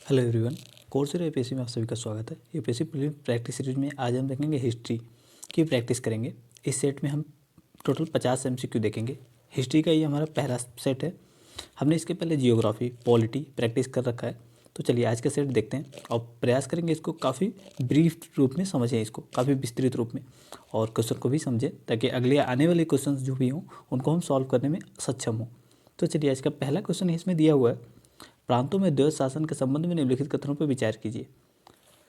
Hello everyone. Coursera UPSC में आप सभी का स्वागत है। यूपीएससी प्रीलिम्स प्रैक्टिस सीरीज में आज हम देखेंगे हिस्ट्री की प्रैक्टिस करेंगे। इस सेट में हम टोटल 50 एमसीक्यू देखेंगे। हिस्ट्री का ये हमारा पहला सेट है। हमने इसके पहले जियोग्राफी, पॉलिटी प्रैक्टिस कर रखा है। तो चलिए आज का सेट देखते हैं और प्रयास करेंगे इसको काफ़ी ब्रीफ रूप में समझें, इसको काफ़ी विस्तृत रूप में, और क्वेश्चन को भी समझें ताकि अगले आने वाले क्वेश्चन जो भी हों उनको हम सॉल्व करने में सक्षम हों। तो चलिए आज का पहला क्वेश्चन इसमें दिया हुआ है, प्रांतों में द्वैध शासन के संबंध में निम्नलिखित कथनों पर विचार कीजिए।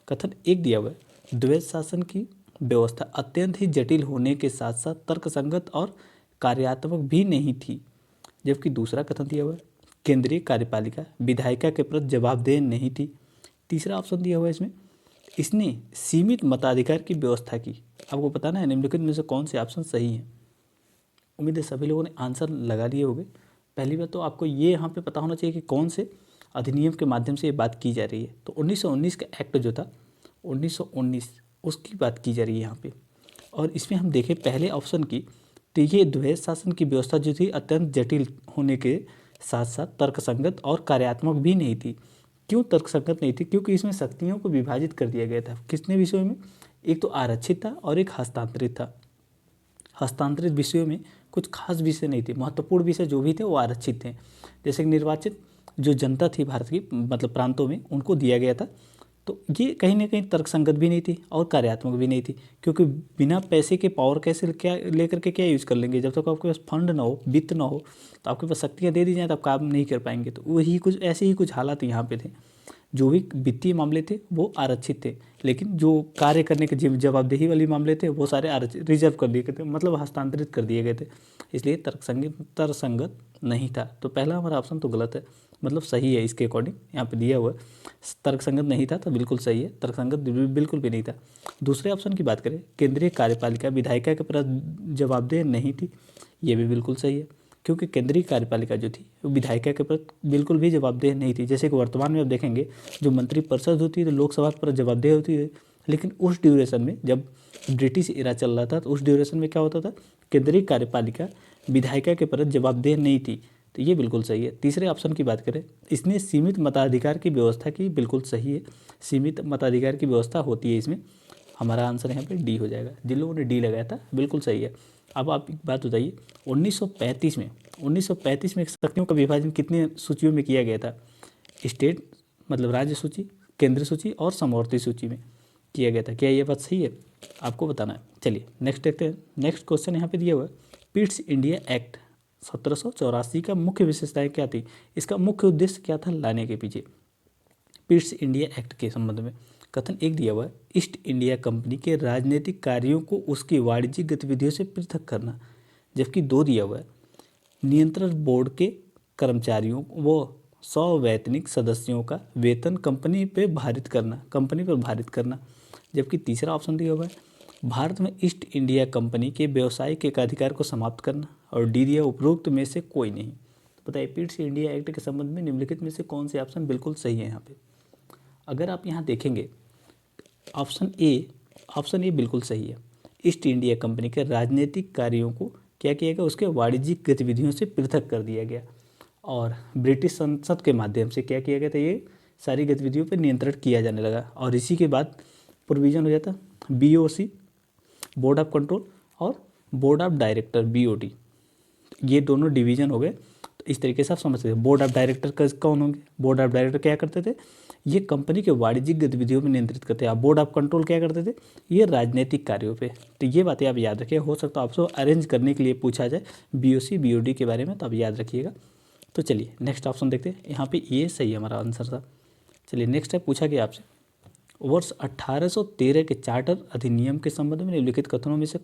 कथन एक दिया हुआ है, द्वैध शासन की व्यवस्था अत्यंत ही जटिल होने के साथ साथ तर्कसंगत और कार्यात्मक भी नहीं थी। जबकि दूसरा कथन दिया हुआ है, केंद्रीय कार्यपालिका विधायिका के प्रति जवाबदेह नहीं थी। तीसरा ऑप्शन दिया हुआ है इसने सीमित मताधिकार की व्यवस्था की। आपको बताना है निम्नलिखित में से कौन से ऑप्शन सही हैं। उम्मीद है सभी लोगों ने आंसर लगा लिए होंगे। पहली बात तो आपको ये यहाँ पे पता होना चाहिए कि कौन से अधिनियम के माध्यम से ये बात की जा रही है। तो 1919 का एक्ट जो था 1919 उसकी बात की जा रही है यहाँ पे। और इसमें हम देखें पहले ऑप्शन की, तो ये द्वैध शासन की व्यवस्था जो थी अत्यंत जटिल होने के साथ साथ तर्कसंगत और कार्यात्मक भी नहीं थी। क्यों तर्कसंगत नहीं थी? क्योंकि इसमें शक्तियों को विभाजित कर दिया गया था। किसने विषयों में? एक तो आरक्षित था और एक हस्तांतरित था। हस्तांतरित विषयों में कुछ खास विषय नहीं थे, महत्वपूर्ण विषय जो भी थे वो आरक्षित थे। जैसे कि निर्वाचित जो जनता थी भारत की, मतलब प्रांतों में, उनको दिया गया था। तो ये कहीं ना कहीं तर्कसंगत भी नहीं थी और कार्यात्मक भी नहीं थी, क्योंकि बिना पैसे के पावर कैसे क्या लेकर के क्या यूज़ कर लेंगे? जब तक आपके पास फंड ना हो, वित्त ना हो, तो आपके पास शक्तियाँ दे दी जाएँ तो आप काम नहीं कर पाएंगे। तो वही कुछ ऐसे ही कुछ हालात यहाँ पे थे। जो भी वित्तीय मामले थे वो आरक्षित थे, लेकिन जो कार्य करने के जवाबदेही वाले मामले थे वो सारे आरक्षित रिजर्व कर दिए गए थे, मतलब हस्तांतरित कर दिए गए थे। इसलिए तर्कसंगत नहीं था। तो पहला हमारा ऑप्शन तो गलत है, मतलब सही है इसके अकॉर्डिंग यहाँ पे दिया हुआ है। तर्कसंगत नहीं था तो बिल्कुल सही है, तर्कसंगत बिल्कुल भी नहीं था। दूसरे ऑप्शन की बात करें, केंद्रीय कार्यपालिका विधायिका के प्रति जवाबदेह नहीं थी, ये भी बिल्कुल सही है, क्योंकि केंद्रीय कार्यपालिका जो थी वो विधायिका के प्रति बिल्कुल भी जवाबदेह नहीं थी। जैसे कि वर्तमान में आप देखेंगे जो मंत्रिपरिषद होती है तो लोकसभा पर जवाबदेह होती है, लेकिन उस ड्यूरेशन में जब ब्रिटिश इरा चल रहा था तो उस ड्यूरेशन में क्या होता था, केंद्रीय कार्यपालिका विधायिका के प्रति जवाबदेह नहीं थी। तो ये बिल्कुल सही है। तीसरे ऑप्शन की बात करें, इसने सीमित मताधिकार की व्यवस्था की, बिल्कुल सही है, सीमित मताधिकार की व्यवस्था होती है इसमें। हमारा आंसर यहाँ पे डी हो जाएगा। जिन लोगों ने डी लगाया था बिल्कुल सही है। अब आप एक बात बताइए, 1935 में शक्तियों का विभाजन कितने सूचियों में किया गया था? स्टेट मतलब राज्य सूची, केंद्र सूची और समवर्ती सूची में किया गया था। क्या ये बात सही है? आपको बताना है। चलिए नेक्स्ट देखते हैं। नेक्स्ट क्वेश्चन यहाँ पे दिया हुआ है, पिट्स इंडिया एक्ट 1784 का मुख्य विशेषताएं क्या थी? इसका मुख्य उद्देश्य क्या था लाने के पीछे पिट्स इंडिया एक्ट के संबंध में? कथन एक दिया हुआ है, ईस्ट इंडिया कंपनी के राजनीतिक कार्यों को उसकी वाणिज्यिक गतिविधियों से पृथक करना। जबकि दो दिया हुआ है, नियंत्रण बोर्ड के कर्मचारियों व 100 वैतनिक सदस्यों का वेतन कंपनी पर भारित करना। जबकि तीसरा ऑप्शन दिया हुआ है, भारत में ईस्ट इंडिया कंपनी के व्यावसायिक एकाधिकार को समाप्त करना। और डी दिया उपरोक्त में से कोई नहीं। तो बताइए पिट्स इंडिया एक्ट के संबंध में निम्नलिखित में से कौन से ऑप्शन बिल्कुल सही है यहाँ पे? अगर आप यहाँ देखेंगे ऑप्शन ए बिल्कुल सही है। ईस्ट इंडिया कंपनी के राजनीतिक कार्यों को क्या किया गया, उसके वाणिज्यिक गतिविधियों से पृथक कर दिया गया और ब्रिटिश संसद के माध्यम से क्या किया गया था, ये सारी गतिविधियों पर नियंत्रण किया जाने लगा। और इसी के बाद प्रोविजन हो जाता BOC, बोर्ड ऑफ कंट्रोल, और बोर्ड ऑफ डायरेक्टर BOD, ये दोनों डिवीजन हो गए। तो इस तरीके से आप समझ सकते हैं। बोर्ड ऑफ डायरेक्टर कौन होंगे? बोर्ड ऑफ डायरेक्टर क्या करते थे, ये कंपनी के वाणिज्यिक गतिविधियों में नियंत्रित करते हैं। आप बोर्ड ऑफ कंट्रोल क्या करते थे, ये राजनीतिक कार्यों पे। तो ये बातें आप याद रखिए, हो सकता है आपसे अरेंज करने के लिए पूछा जाए BOC BOD के बारे में, तो आप याद रखिएगा। तो चलिए नेक्स्ट ऑप्शन देखते हैं। यहाँ पे ये सही हमारा आंसर था। चलिए नेक्स्ट है, पूछा गया आपसे, वर्ष 1813 के चार्टर अधिनियम के संबंध में निम्नलिखित कथनों में से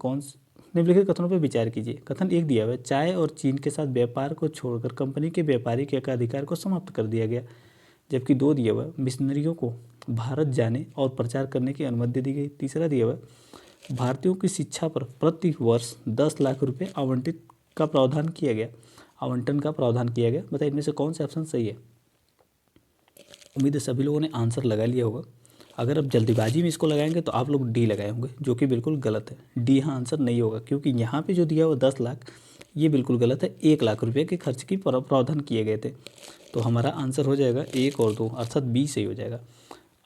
निम्नलिखित कथनों पर विचार कीजिए। कथन एक दिया हुआ है, चाय और चीन के साथ व्यापार को छोड़कर कंपनी के व्यापारिक एकाधिकार को समाप्त कर दिया गया। जबकि दो दिया हुआ है, मिशनरियों को भारत जाने और प्रचार करने की अनुमति दी गई। तीसरा दिया हुआ है, भारतीयों की शिक्षा पर प्रति वर्ष 10 लाख रुपये आवंटन का प्रावधान किया गया। बताइए इनमें से कौन से ऑप्शन सही है? उम्मीद है सभी लोगों ने आंसर लगा लिया होगा। अगर आप जल्दीबाजी में इसको लगाएंगे तो आप लोग डी लगाए होंगे, जो कि बिल्कुल गलत है। डी यहाँ आंसर नहीं होगा, क्योंकि यहाँ पे जो दिया हुआ 10 लाख ये बिल्कुल गलत है। 1 लाख रुपये के खर्च की प्रावधान किए गए थे। तो हमारा आंसर हो जाएगा 1 और 2, अर्थात बी सही हो जाएगा।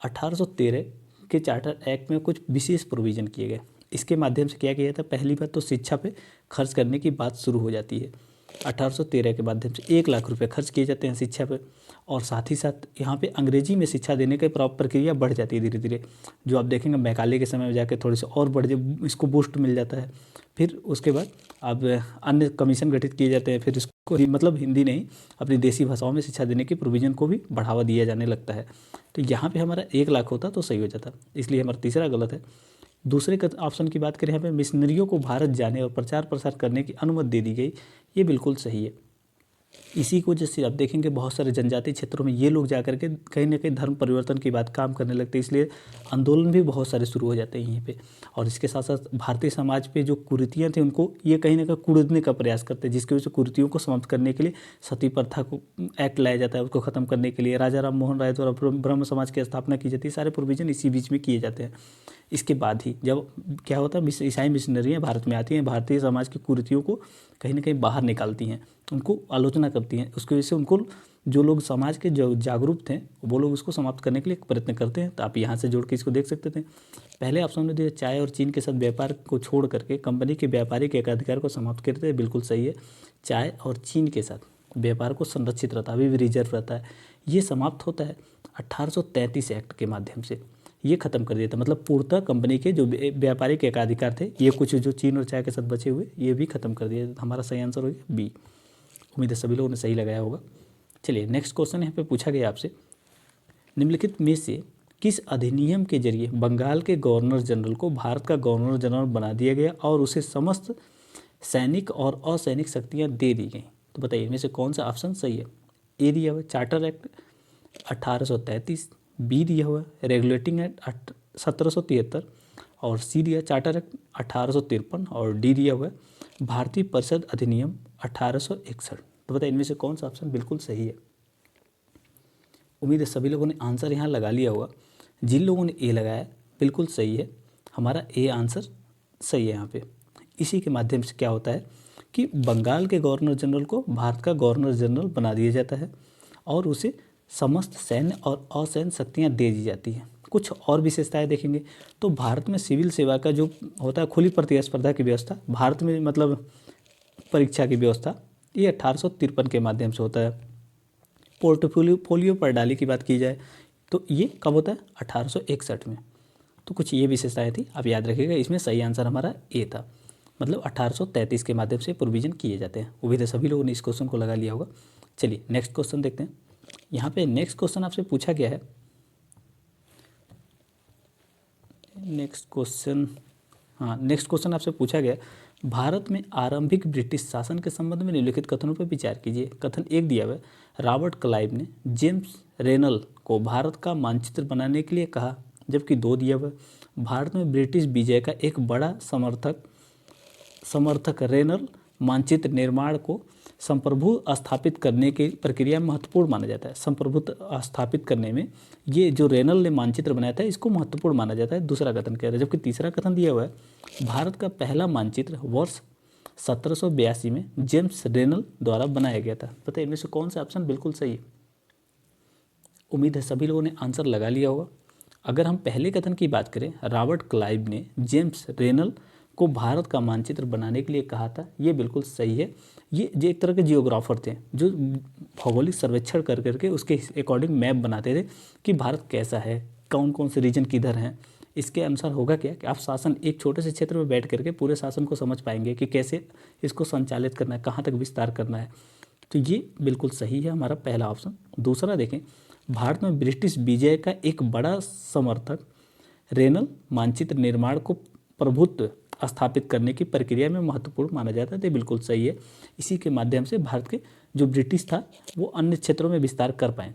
1813 के चार्टर एक्ट में कुछ विशेष प्रोविज़न किए गए। इसके माध्यम से क्या किया था, पहली बात तो शिक्षा पे खर्च करने की बात शुरू हो जाती है। 1813 के माध्यम से 1 लाख रुपए खर्च किए जाते हैं शिक्षा पे, और साथ ही साथ यहाँ पे अंग्रेजी में शिक्षा देने की प्रक्रिया बढ़ जाती है धीरे धीरे। जो आप देखेंगे मैकाले के समय में जाके थोड़ी सी और बढ़ इसको बूस्ट मिल जाता है। फिर उसके बाद अब अन्य कमीशन गठित किए जाते हैं, फिर इसको मतलब हिंदी नहीं अपनी देसी भाषाओं में शिक्षा देने की प्रोविज़न को भी बढ़ावा दिया जाने लगता है। तो यहाँ पे हमारा 1 लाख होता तो सही हो जाता, इसलिए हमारा तीसरा गलत है। दूसरे ऑप्शन की बात करें, यहाँ पे मिशनरियों को भारत जाने और प्रचार प्रसार करने की अनुमति दे दी गई, ये बिल्कुल सही है। इसी को जैसे आप देखेंगे बहुत सारे जनजातीय क्षेत्रों में ये लोग जाकर के कहीं ना कहीं धर्म परिवर्तन की बात काम करने लगते हैं, इसलिए आंदोलन भी बहुत सारे शुरू हो जाते हैं यहीं पे। और इसके साथ साथ भारतीय समाज पे जो कुरीतियाँ थी उनको ये कहीं ना कहीं कुड़दने का प्रयास करते हैं, जिसकी वजह से कुरीतियों को समाप्त करने के लिए सती प्रथा को एक्ट लाया जाता है, उसको ख़त्म करने के लिए राजा राम मोहन राय द्वारा ब्रह्म समाज की स्थापना की जाती है। सारे प्रोविज़न इसी बीच में किए जाते हैं। इसके बाद ही जब क्या होता है, ईसाई मिशनरियाँ भारत में आती हैं, भारतीय समाज की कुरीतियों को कहीं ना कहीं बाहर निकालती हैं, उनको आलोचना करती हैं। उसकी वजह से उनको जो लोग समाज के जो जागरूक थे वो लोग उसको समाप्त करने के लिए प्रयत्न करते हैं। तो आप यहाँ से जोड़ के इसको देख सकते थे। पहले ऑप्शन में दिया चाय और चीन के साथ व्यापार को छोड़ करके कंपनी के व्यापारिक एकाधिकार को समाप्त करते हैं, बिल्कुल सही है। चाय और चीन के साथ व्यापार को संरक्षित रहता है, अभी भी रिजर्व रहता है। ये समाप्त होता है 1833 एक्ट के माध्यम से, ये खत्म कर दिया था। मतलब पूर्णतः कंपनी के जो व्यापारिक एकाधिकार थे, ये कुछ जो चीन और चाय के साथ बचे हुए, ये भी खत्म कर दिया। हमारा सही आंसर हो गया बी। उम्मीद है सभी लोगों ने सही लगाया होगा। चलिए नेक्स्ट क्वेश्चन यहाँ पे पूछा गया आपसे, निम्नलिखित में से किस अधिनियम के जरिए बंगाल के गवर्नर जनरल को भारत का गवर्नर जनरल बना दिया गया और उसे समस्त सैनिक और असैनिक शक्तियाँ दे दी गई? तो बताइए इनमें से कौन सा ऑप्शन सही है? ए दिया हुआ चार्टर एक्ट 1833, बी दिया हुआ रेगुलेटिंग एक्ट 1773, और सी दिया चार्टर एक्ट 1853, और डी दिया हुआ भारतीय परिषद अधिनियम 1861। तो बताइए इनमें से कौन सा ऑप्शन बिल्कुल सही है? उम्मीद है सभी लोगों ने आंसर यहाँ लगा लिया होगा। जिन लोगों ने ए लगाया बिल्कुल सही है, हमारा ए आंसर सही है यहाँ पे। इसी के माध्यम से क्या होता है कि बंगाल के गवर्नर जनरल को भारत का गवर्नर जनरल बना दिया जाता है और उसे समस्त सैन्य और असैन्य शक्तियाँ दे दी जाती हैं। कुछ और विशेषताएं देखेंगे तो भारत में सिविल सेवा का जो होता है खुली प्रतिस्पर्धा की व्यवस्था, भारत में मतलब परीक्षा की व्यवस्था, ये 1853 के माध्यम से होता है। पोर्टफोलियो प्रणाली की बात की जाए तो ये कब होता है? 1861 में। तो कुछ ये विशेषताएं थी, आप याद रखिएगा। इसमें सही आंसर हमारा ए था, मतलब 1833 के माध्यम से प्रोविज़न किए जाते हैं। उम्मीद है सभी लोगों ने इस क्वेश्चन को लगा लिया होगा। चलिए नेक्स्ट क्वेश्चन देखते हैं। यहाँ पे नेक्स्ट क्वेश्चन आपसे पूछा गया है, नेक्स्ट क्वेश्चन आपसे पूछा गया, भारत में आरंभिक ब्रिटिश शासन के संबंध में निम्नलिखित कथनों पर विचार कीजिए। कथन एक दिया हुआ है, रॉबर्ट क्लाइव ने जेम्स रेनल को भारत का मानचित्र बनाने के लिए कहा, जबकि दो दिया हुआ है, भारत में ब्रिटिश विजय का एक बड़ा समर्थक रेनल मानचित्र निर्माण को संप्रभु स्थापित करने की प्रक्रिया में महत्वपूर्ण माना जाता है। संप्रभुत्व स्थापित करने में ये जो रेनल ने मानचित्र बनाया था इसको महत्वपूर्ण माना जाता है, दूसरा कथन कह रहा है। जबकि तीसरा कथन दिया हुआ है, भारत का पहला मानचित्र वर्ष 1782 में जेम्स रेनल द्वारा बनाया गया था। पता है इनमें से कौन सा ऑप्शन बिल्कुल सही है? उम्मीद है सभी लोगों ने आंसर लगा लिया होगा। अगर हम पहले कथन की बात करें, रॉबर्ट क्लाइव ने जेम्स रेनल को भारत का मानचित्र बनाने के लिए कहा था, ये बिल्कुल सही है। ये जो एक तरह के जियोग्राफर थे जो भौगोलिक सर्वेक्षण कर करके उसके अकॉर्डिंग मैप बनाते थे कि भारत कैसा है, कौन कौन से रीजन किधर हैं। इसके अनुसार होगा क्या कि आप शासन एक छोटे से क्षेत्र में बैठ करके पूरे शासन को समझ पाएंगे कि कैसे इसको संचालित करना है, कहाँ तक विस्तार करना है। तो ये बिल्कुल सही है हमारा पहला ऑप्शन। दूसरा देखें, भारत में ब्रिटिश विजय का एक बड़ा समर्थक रेनल मानचित्र निर्माण को प्रभुत्व स्थापित करने की प्रक्रिया में महत्वपूर्ण माना जाता है। तो बिल्कुल सही है। इसी के माध्यम से भारत के जो ब्रिटिश था वो अन्य क्षेत्रों में विस्तार कर पाए।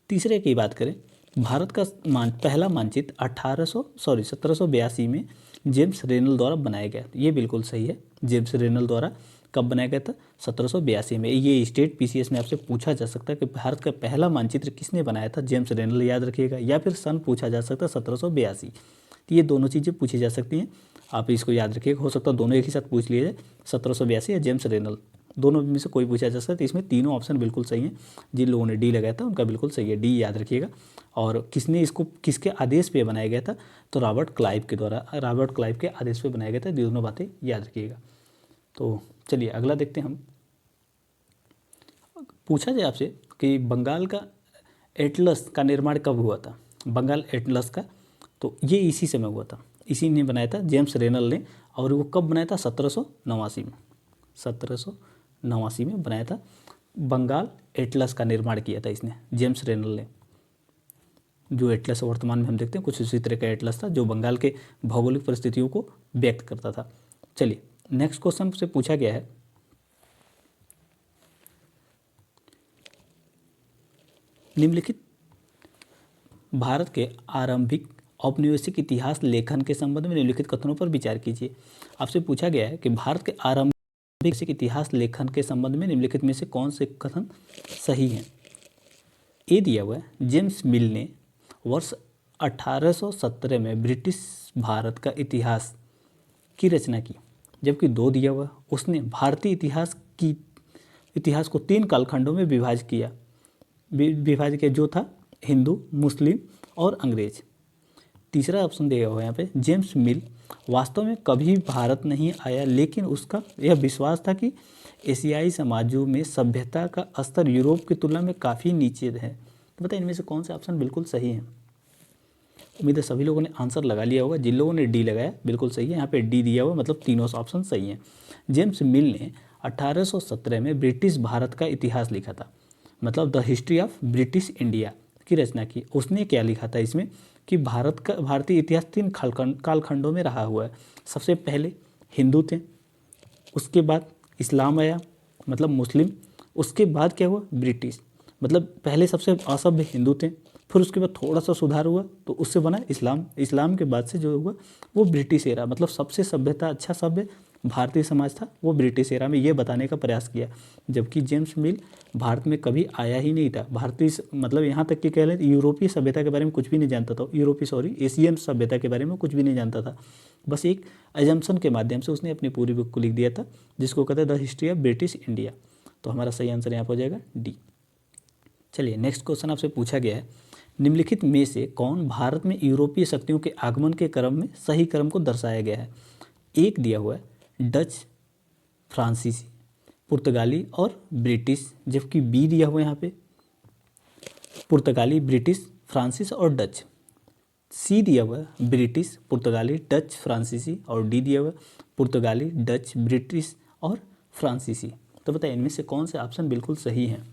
तीसरे की बात करें, भारत का पहला मानचित्र 1782 में जेम्स रेनल द्वारा बनाया गया। ये बिल्कुल सही है, जेम्स रेनल द्वारा कब बनाया गया था? 1782 में। ये स्टेट पीसीएस में आपसे पूछा जा सकता है कि भारत का पहला मानचित्र किसने बनाया था? जेम्स रेनल, याद रखिएगा, या फिर सन पूछा जा सकता है 1782। तो ये दोनों चीज़ें पूछी जा सकती हैं, आप इसको याद रखिएगा। हो सकता है दोनों एक ही साथ पूछ लिए जाए, 1782 या जेम्स रेनल, दोनों में से कोई पूछा जा सकता है। तो इसमें तीनों ऑप्शन बिल्कुल सही हैं। जिन लोगों ने डी लगाया था उनका बिल्कुल सही है, डी याद रखिएगा। और किसने इसको, किसके आदेश पे बनाया गया था? तो रॉबर्ट क्लाइव के द्वारा, रॉबर्ट क्लाइव के आदेश पे बनाया गया था। दोनों बातें याद रखिएगा। तो चलिए अगला देखते हैं हम। पूछा जाए आपसे कि बंगाल का एटलस का निर्माण कब हुआ था? बंगाल एटलस का, तो ये इसी समय हुआ था, इसी ने बनाया था, जेम्स रेनल ने। और वो कब बनाया था? 1789 में, 1789 में बनाया था। बंगाल एटलस का निर्माण किया था इसने, जेम्स रेनल ने। जो एटलस वर्तमान में हम देखते हैं कुछ उसी तरह का एटलस था, जो बंगाल के भौगोलिक परिस्थितियों को व्यक्त करता था। चलिए नेक्स्ट क्वेश्चन से पूछा गया है, निम्नलिखित भारत के आरंभिक औपनिवेशिक इतिहास लेखन के संबंध में निम्नलिखित कथनों पर विचार कीजिए। आपसे पूछा गया है कि भारत के आरंभिक इतिहास लेखन के संबंध में निम्नलिखित में से कौन से कथन सही हैं? ए दिया हुआ है, जेम्स मिल ने वर्ष 1817 में ब्रिटिश भारत का इतिहास की रचना की। जबकि दो दिया हुआ, उसने भारतीय इतिहास को 3 कालखंडों में विभाजित किया, जो था हिंदू, मुस्लिम और अंग्रेज। तीसरा ऑप्शन दिया हुआ है यहाँ पे, जेम्स मिल वास्तव में कभी भारत नहीं आया, लेकिन उसका यह विश्वास था कि एशियाई समाजों में सभ्यता का स्तर यूरोप की तुलना में काफ़ी नीचे है। तो बताइए इनमें से कौन सा ऑप्शन बिल्कुल सही है? उम्मीद है सभी लोगों ने आंसर लगा लिया होगा। जिन लोगों ने डी लगाया बिल्कुल सही है, यहाँ पे डी दिया हुआ, मतलब तीनों ऑप्शन सही हैं। जेम्स मिल ने 1817 में ब्रिटिश भारत का इतिहास लिखा था, मतलब the history of British India की रचना की। उसने क्या लिखा था इसमें कि भारतीय इतिहास 3 कालखंडों में रहा हुआ है। सबसे पहले हिंदू थे, उसके बाद इस्लाम आया, मतलब मुस्लिम, उसके बाद क्या हुआ? ब्रिटिश, मतलब पहले सबसे असभ्य हिंदू थे, फिर उसके बाद थोड़ा सा सुधार हुआ तो उससे बना इस्लाम, इस्लाम के बाद से जो हुआ वो ब्रिटिश एरा, मतलब सबसे सभ्यता अच्छा सभ्य भारतीय समाज था वो ब्रिटिश एरा में, ये बताने का प्रयास किया। जबकि जेम्स मिल भारत में कभी आया ही नहीं था, भारतीय मतलब यहाँ तक कि कह लें यूरोपीय सभ्यता के बारे में कुछ भी नहीं जानता था, एशियन सभ्यता के बारे में कुछ भी नहीं जानता था। बस एक एजम्पशन के माध्यम से उसने अपनी पूरी बुक को लिख दिया था, जिसको कहते हैं the history of British India. तो हमारा सही आंसर यहाँ पर हो जाएगा डी। चलिए नेक्स्ट क्वेश्चन आपसे पूछा गया है, निम्नलिखित में से कौन भारत में यूरोपीय शक्तियों के आगमन के क्रम में सही क्रम को दर्शाया गया है? एक दिया हुआ है डच, फ्रांसीसी, पुर्तगाली और ब्रिटिश, जबकि बी दिया हुआ है यहाँ पे पुर्तगाली, ब्रिटिश, फ्रांसीस और डच। सी दिया हुआ है ब्रिटिश, पुर्तगाली, डच, फ्रांसीसी, और डी दिया हुआ है पुर्तगाली, डच, ब्रिटिश और फ्रांसीसी। तो बताइए इनमें से कौन से ऑप्शन बिल्कुल सही हैं?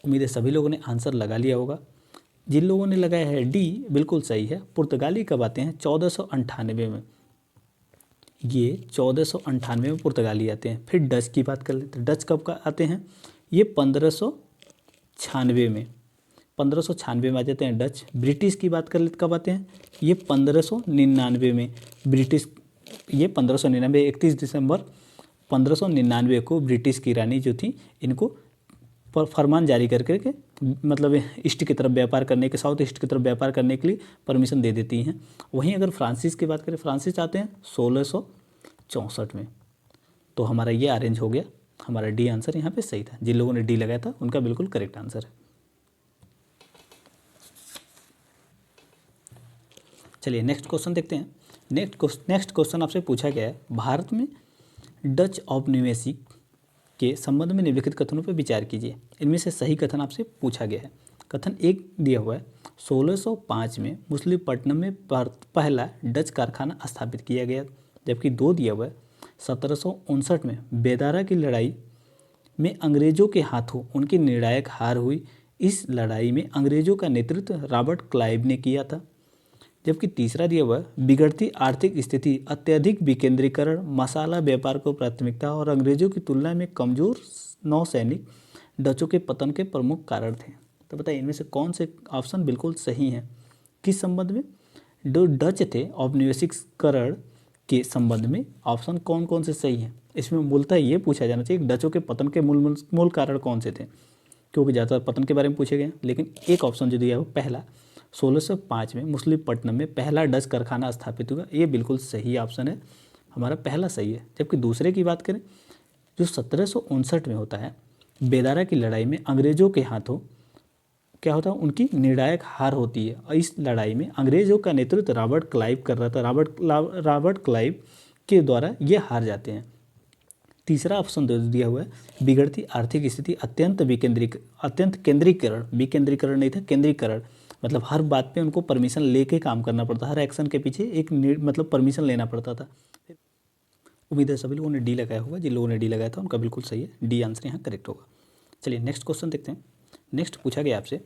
उम्मीद है सभी लोगों ने आंसर लगा लिया होगा। जिन लोगों ने लगाया है डी बिल्कुल सही है। पुर्तगाली कब आते हैं? 1498 में, ये 1498 में पुर्तगाली आते हैं। फिर डच की बात कर लेते हैं, डच कब का आते हैं? ये 1596 में, 1596 में आ जाते हैं डच। ब्रिटिश की बात कर लेते कब आते हैं? ये 1599 में ब्रिटिश, ये 1599, 31 दिसंबर 1599 को ब्रिटिश की रानी जो थी इनको फरमान जारी करके मतलब ईस्ट की तरफ व्यापार करने के, साउथ ईस्ट की तरफ व्यापार करने के लिए परमिशन दे देती हैं। वहीं अगर फ्रांसिस की बात करें, फ्रांसिस आते हैं 1664 में। तो हमारा ये अरेंज हो गया, हमारा डी आंसर यहाँ पे सही था। जिन लोगों ने डी लगाया था उनका बिल्कुल करेक्ट आंसर है। चलिए नेक्स्ट क्वेश्चन देखते हैं। नेक्स्ट क्वेश्चन आपसे पूछा गया है, भारत में डच औपनिवेशिक के संबंध में निम्नलिखित कथनों पर विचार कीजिए। इनमें से सही कथन आपसे पूछा गया है। कथन एक दिया हुआ है, 1605 में मुसलिपट्टनम में पहला डच कारखाना स्थापित किया गया। जबकि दो दिया हुआ है, 1759 में बेदारा की लड़ाई में अंग्रेजों के हाथों उनकी निर्णायक हार हुई। इस लड़ाई में अंग्रेजों का नेतृत्व रॉबर्ट क्लाइव ने किया था। जबकि तीसरा दिया हुआ बिगड़ती आर्थिक स्थिति, अत्यधिक विकेंद्रीकरण, मसाला व्यापार को प्राथमिकता और अंग्रेजों की तुलना में कमजोर नौसैनिक डचों के पतन के प्रमुख कारण थे। तो बताइए इनमें से कौन से ऑप्शन बिल्कुल सही हैं? किस संबंध में? जो डच थे औपनिवेशिकरण के संबंध में ऑप्शन कौन कौन से सही हैं? इसमें मूलतः ये पूछा जाना चाहिए डचों के पतन के मूल कारण कौन से थे, क्योंकि ज़्यादातर पतन के बारे में पूछे गए। लेकिन एक ऑप्शन जो दिया है वो पहला 1605 में मुसलिपट्टनम में पहला डच कारखाना स्थापित हुआ, ये बिल्कुल सही ऑप्शन है, हमारा पहला सही है। जबकि दूसरे की बात करें जो 1759 में होता है, बेदारा की लड़ाई में अंग्रेजों के हाथों क्या होता है, उनकी निर्णायक हार होती है। और इस लड़ाई में अंग्रेजों का नेतृत्व रॉबर्ट क्लाइव कर रहा था, रॉबर्ट क्लाइव के द्वारा ये हार जाते हैं। तीसरा ऑप्शन दिया हुआ है बिगड़ती आर्थिक स्थिति अत्यंत केंद्रीकरण, विकेंद्रीकरण नहीं था, केंद्रीकरण, मतलब हर बात पे उनको परमिशन लेके काम करना पड़ता, हर एक्शन के पीछे एक मतलब परमिशन लेना पड़ता था। उम्मीद है सभी लोगों ने डी लगाया होगा, जिन लोगों ने डी लगाया था उनका बिल्कुल सही है, डी आंसर यहाँ करेक्ट होगा। चलिए नेक्स्ट क्वेश्चन देखते हैं। नेक्स्ट पूछा गया आपसे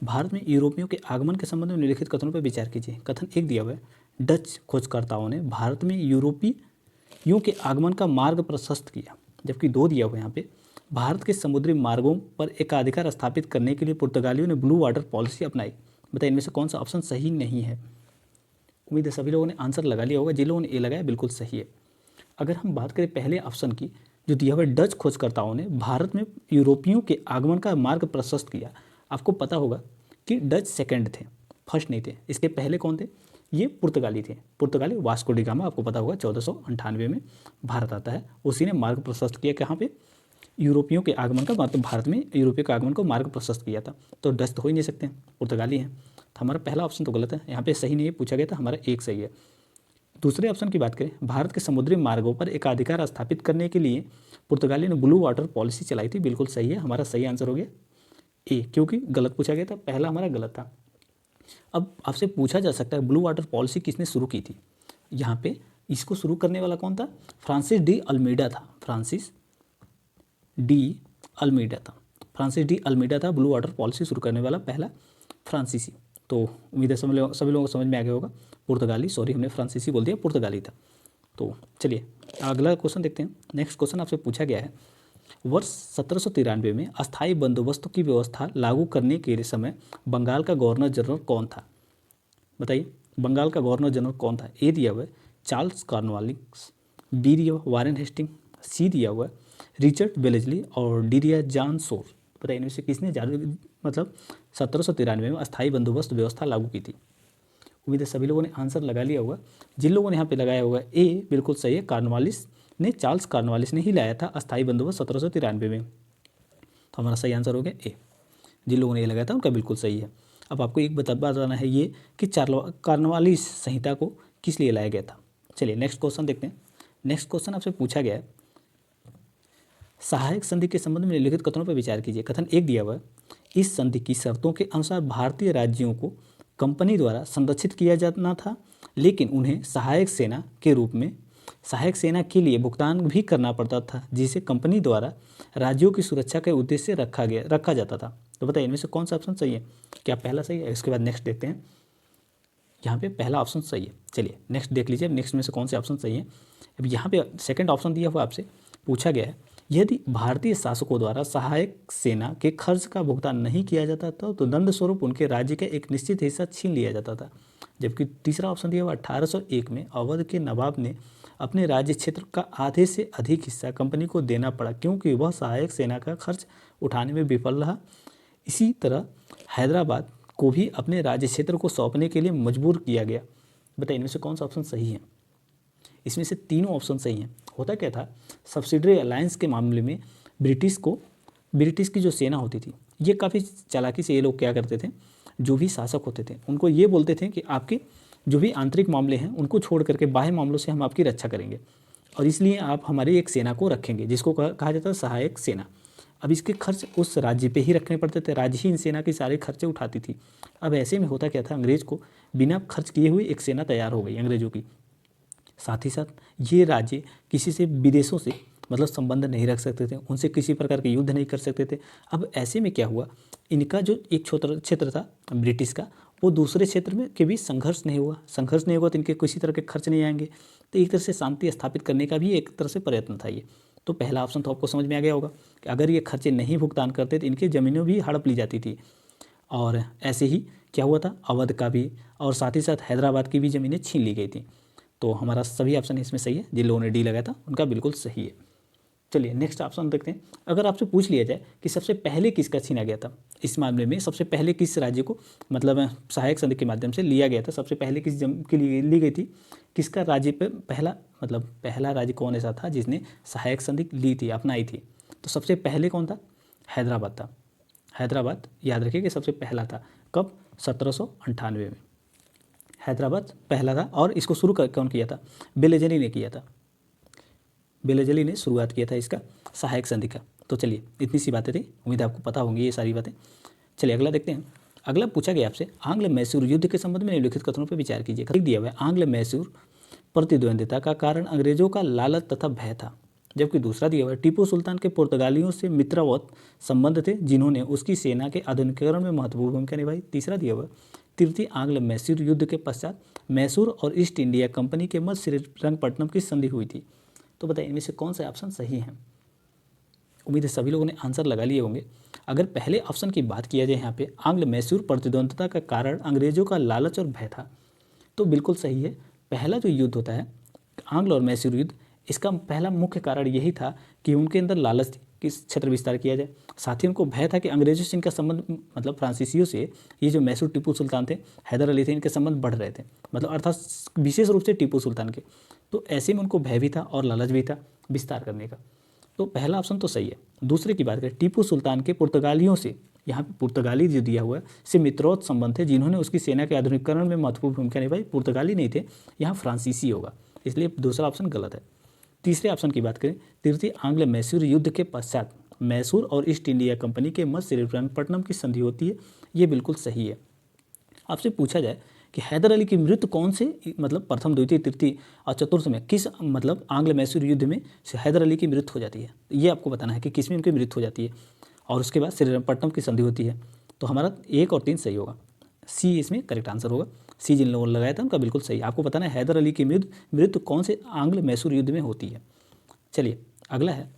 भारत में यूरोपियों के आगमन के संबंध में निम्नलिखित कथनों पर विचार कीजिए। कथन एक दिया हुआ है डच खोजकर्ताओं ने भारत में यूरोपीयों के आगमन का मार्ग प्रशस्त किया। जबकि दो दिया हुआ यहाँ पे भारत के समुद्री मार्गों पर एकाधिकार स्थापित करने के लिए पुर्तगालियों ने ब्लू वाटर पॉलिसी अपनाई। बताइए इनमें से कौन सा ऑप्शन सही नहीं है। उम्मीद है सभी लोगों ने आंसर लगा लिया होगा, जिन लोगों ने ए लगाया बिल्कुल सही है। अगर हम बात करें पहले ऑप्शन की जो दिया हुआ डच खोजकर्ताओं ने भारत में यूरोपियों के आगमन का मार्ग प्रशस्त किया, आपको पता होगा कि डच सेकंड थे, फर्स्ट नहीं थे। इसके पहले कौन थे, ये पुर्तगाली थे। पुर्तगाली वास्को डी गामा, आपको पता होगा 1498 में भारत आता है, उसी ने मार्ग प्रशस्त किया कहाँ पे, यूरोपियों के आगमन का, मतलब भारत में यूरोपियों के आगमन को मार्ग प्रशस्त किया था। तो डच तो हो ही नहीं सकते, पुर्तगाली हैं। तो हमारा पहला ऑप्शन तो गलत है, यहाँ पे सही नहीं है, पूछा गया था, हमारा एक सही है। दूसरे ऑप्शन की बात करें भारत के समुद्री मार्गों पर एकाधिकार स्थापित करने के लिए पुर्तगाली ने ब्लू वाटर पॉलिसी चलाई थी, बिल्कुल सही है, हमारा सही आंसर हो गया ए, क्योंकि गलत पूछा गया था, पहला हमारा गलत था। अब आपसे पूछा जा सकता है ब्लू वाटर पॉलिसी किसने शुरू की थी। यहाँ पे इसको शुरू करने वाला कौन था, फ्रांसिस डी अल्मीडा था। फ्रांसिस डी अल्मीडा था ब्लू वाटर पॉलिसी शुरू करने वाला पहला फ्रांसीसी। तो उम्मीद है सभी लोगों को समझ में आ गया होगा, पुर्तगाली, सॉरी हमने फ्रांसीसी बोल दिया, पुर्तगाली था। तो चलिए अगला क्वेश्चन देखते हैं। नेक्स्ट क्वेश्चन आपसे पूछा गया है वर्ष 1793 में अस्थायी बंदोबस्त की व्यवस्था लागू करने के समय बंगाल का गवर्नर जनरल कौन था। बताइए बंगाल का गवर्नर जनरल कौन था। ए दिया हुआ है चार्ल्स कॉर्नवालिस, बी दिया हुआ वारेन हेस्टिंग, सी दिया हुआ है रिचर्ड वेलेस्ली और डी दिया जॉन सोर। बताइए इनमें से किसने मतलब 1793 में अस्थायी बंदोबस्त व्यवस्था लागू की थी। उम्मीद है सभी लोगों ने आंसर लगा लिया होगा, जिन लोगों ने यहाँ पे लगाया होगा ए बिल्कुल सही है, कॉर्नवालिस ने, चार्ल्स कॉर्नवालिस ने ही लाया था अस्थायी बंदोबस्त 1793 में। तो हमारा सही आंसर हो गया ए, जिन लोगों ने ए लगाया था उनका बिल्कुल सही है। अब आपको एक बताना है ये कि कॉर्नवालिस संहिता को किस लिए लाया गया था। चलिए नेक्स्ट क्वेश्चन देखते हैं। नेक्स्ट क्वेश्चन आपसे पूछा गया है सहायक संधि के संबंध में निम्नलिखित कथनों पर विचार कीजिए। कथन एक दिया हुआ है इस संधि की शर्तों के अनुसार भारतीय राज्यों को कंपनी द्वारा संरक्षित किया जाना था, लेकिन उन्हें सहायक सेना के लिए भुगतान भी करना पड़ता था, जिसे कंपनी द्वारा राज्यों की सुरक्षा के उद्देश्य से रखा जाता था। तो बताइए इनमें से कौन सा ऑप्शन सही है, क्या पहला सही है। इसके बाद नेक्स्ट देखते हैं, यहाँ पे पहला ऑप्शन सही है। चलिए नेक्स्ट देख लीजिए, नेक्स्ट में से कौन से ऑप्शन सही है। अब यहाँ पे सेकंड ऑप्शन दिया हुआ आपसे पूछा गया है यदि भारतीय शासकों द्वारा सहायक सेना के खर्च का भुगतान नहीं किया जाता था तो दंड स्वरूप उनके राज्य का एक निश्चित हिस्सा छीन लिया जाता था। जबकि तीसरा ऑप्शन दिया हुआ 1801 में अवध के नवाब ने अपने राज्य क्षेत्र का आधे से अधिक हिस्सा कंपनी को देना पड़ा, क्योंकि वह सहायक सेना का खर्च उठाने में विफल रहा। इसी तरह हैदराबाद को भी अपने राज्य क्षेत्र को सौंपने के लिए मजबूर किया गया। बताइए इनमें से कौन सा ऑप्शन सही है। इसमें से तीनों ऑप्शन सही हैं। होता क्या था, सब्सिडरी अलायंस के मामले में ब्रिटिश की जो सेना होती थी, ये काफ़ी चालाकी से ये लोग क्या करते थे, जो भी शासक होते थे उनको ये बोलते थे कि आपके जो भी आंतरिक मामले हैं उनको छोड़ करके बाह्य मामलों से हम आपकी रक्षा करेंगे, और इसलिए आप हमारी एक सेना को रखेंगे जिसको कहा जाता है सहायक सेना। अब इसके खर्च उस राज्य पे ही रखने पड़ते थे, राज्य ही इन सेना के सारे खर्चे उठाती थी। अब ऐसे में होता क्या था, अंग्रेज को बिना खर्च किए हुए एक सेना तैयार हो गई अंग्रेजों की। साथ ही साथ ये राज्य किसी से विदेशों से मतलब संबंध नहीं रख सकते थे, उनसे किसी प्रकार के युद्ध नहीं कर सकते थे। अब ऐसे में क्या हुआ, इनका जो एक क्षेत्र था ब्रिटिश का, वो दूसरे क्षेत्र में के भी संघर्ष नहीं हुआ तो इनके किसी तरह के खर्च नहीं आएंगे। तो एक तरह से शांति स्थापित करने का भी एक तरह से प्रयत्न था ये। तो पहला ऑप्शन तो आपको समझ में आ गया होगा कि अगर ये खर्चे नहीं भुगतान करते तो इनकी ज़मीनें भी हड़प ली जाती थी। और ऐसे ही क्या हुआ था, अवध का भी और साथ ही साथ हैदराबाद की भी ज़मीनें छीन ली गई थी। तो हमारा सभी ऑप्शन इसमें सही है, जिन लोगों ने डी लगाया था उनका बिल्कुल सही है। चलिए नेक्स्ट ऑप्शन देखते हैं। अगर आपसे पूछ लिया जाए कि सबसे पहले किसका छीना गया था, इस मामले में सबसे पहले किस राज्य को मतलब सहायक संधि के माध्यम से लिया गया था, सबसे पहले किस के लिए ली गई थी, किसका राज्य पे पहला मतलब पहला राज्य कौन ऐसा था जिसने सहायक संधि ली थी, अपनाई थी। तो सबसे पहले कौन था, हैदराबाद था। हैदराबाद याद रखिए कि सबसे पहला था, कब, 1798 में हैदराबाद पहला था। और इसको शुरू कौन किया था, बेलेजली ने किया था। बेलेजली ने शुरुआत किया था इसका सहायक संधि का। तो चलिए इतनी सी बातें थी, उम्मीद है आपको पता होंगी ये सारी बातें। चलिए अगला देखते हैं। अगला पूछा गया आपसे, आंग्ल मैसूर युद्ध के संबंध में निम्नलिखित कथनों पर विचार कीजिए। लिख दिया हुआ है, आंग्ल मैसूर प्रतिद्वंदिता का कारण अंग्रेजों का लालच तथा भय था। जबकि दूसरा दिया हुआ है, टीपू सुल्तान के पुर्तगालियों से मित्रवत संबंध थे जिन्होंने उसकी सेना के आधुनिकीकरण में महत्वपूर्ण भूमिका निभाई। तीसरा दिया हुआ है, तृतीय आंग्ल मैसूर युद्ध के पश्चात मैसूर और ईस्ट इंडिया कंपनी के मध्य श्रीरंगपट्टनम की संधि हुई थी। तो बताइए इनमें से कौन सा ऑप्शन सही है। उम्मीद है सभी लोगों ने आंसर लगा लिए होंगे। अगर पहले ऑप्शन की बात किया जाए यहाँ पे, आंग्ल मैसूर प्रतिद्वंदिता का कारण अंग्रेजों का लालच और भय था, तो बिल्कुल सही है। पहला जो युद्ध होता है आंग्ल और मैसूर युद्ध, इसका पहला मुख्य कारण यही था कि उनके अंदर लालच थी कि क्षेत्र विस्तार किया जाए। साथ ही उनको भय था कि अंग्रेजों से इनका संबंध मतलब फ्रांसीसियों से, ये जो मैसूर टीपू सुल्तान थे, हैदर अली थे, इनके संबंध बढ़ रहे थे, मतलब अर्थात विशेष रूप से टीपू सुल्तान के। तो ऐसे में उनको भय भी था और लालच भी था विस्तार करने का। तो पहला ऑप्शन तो सही है। दूसरे की बात करें, टीपू सुल्तान के पुर्तगालियों से, यहाँ पे पुर्तगाली जो दिया हुआ है, से मित्रोत संबंध थे जिन्होंने उसकी सेना के आधुनिकीकरण में महत्वपूर्ण भूमिका निभाई। पुर्तगाली नहीं थे, यहाँ फ्रांसीसी होगा, इसलिए दूसरा ऑप्शन गलत है। तीसरे ऑप्शन की बात करें, तृतीय आंग्ल मैसूर युद्ध के पश्चात मैसूर और ईस्ट इंडिया कंपनी के मध्य श्रीरंगपट्टनम की संधि होती है, ये बिल्कुल सही है। आपसे पूछा जाए कि हैदर अली की मृत्यु कौन से मतलब प्रथम, द्वितीय, तृतीय और चतुर्थ में किस मतलब आंग्ल मैसूर युद्ध में हैदर अली की मृत्यु हो जाती है, ये आपको बताना है कि किस में उनकी मृत्यु हो जाती है और उसके बाद श्रीरंगपट्टनम की संधि होती है। तो हमारा 1 और 3 सही होगा, सी इसमें करेक्ट आंसर होगा। सी जिन लोगों ने लगाया था उनका बिल्कुल सही। आपको बताना है हैदर अली की मृत्यु कौन से आंग्ल मैसूर युद्ध में होती है। चलिए अगला है,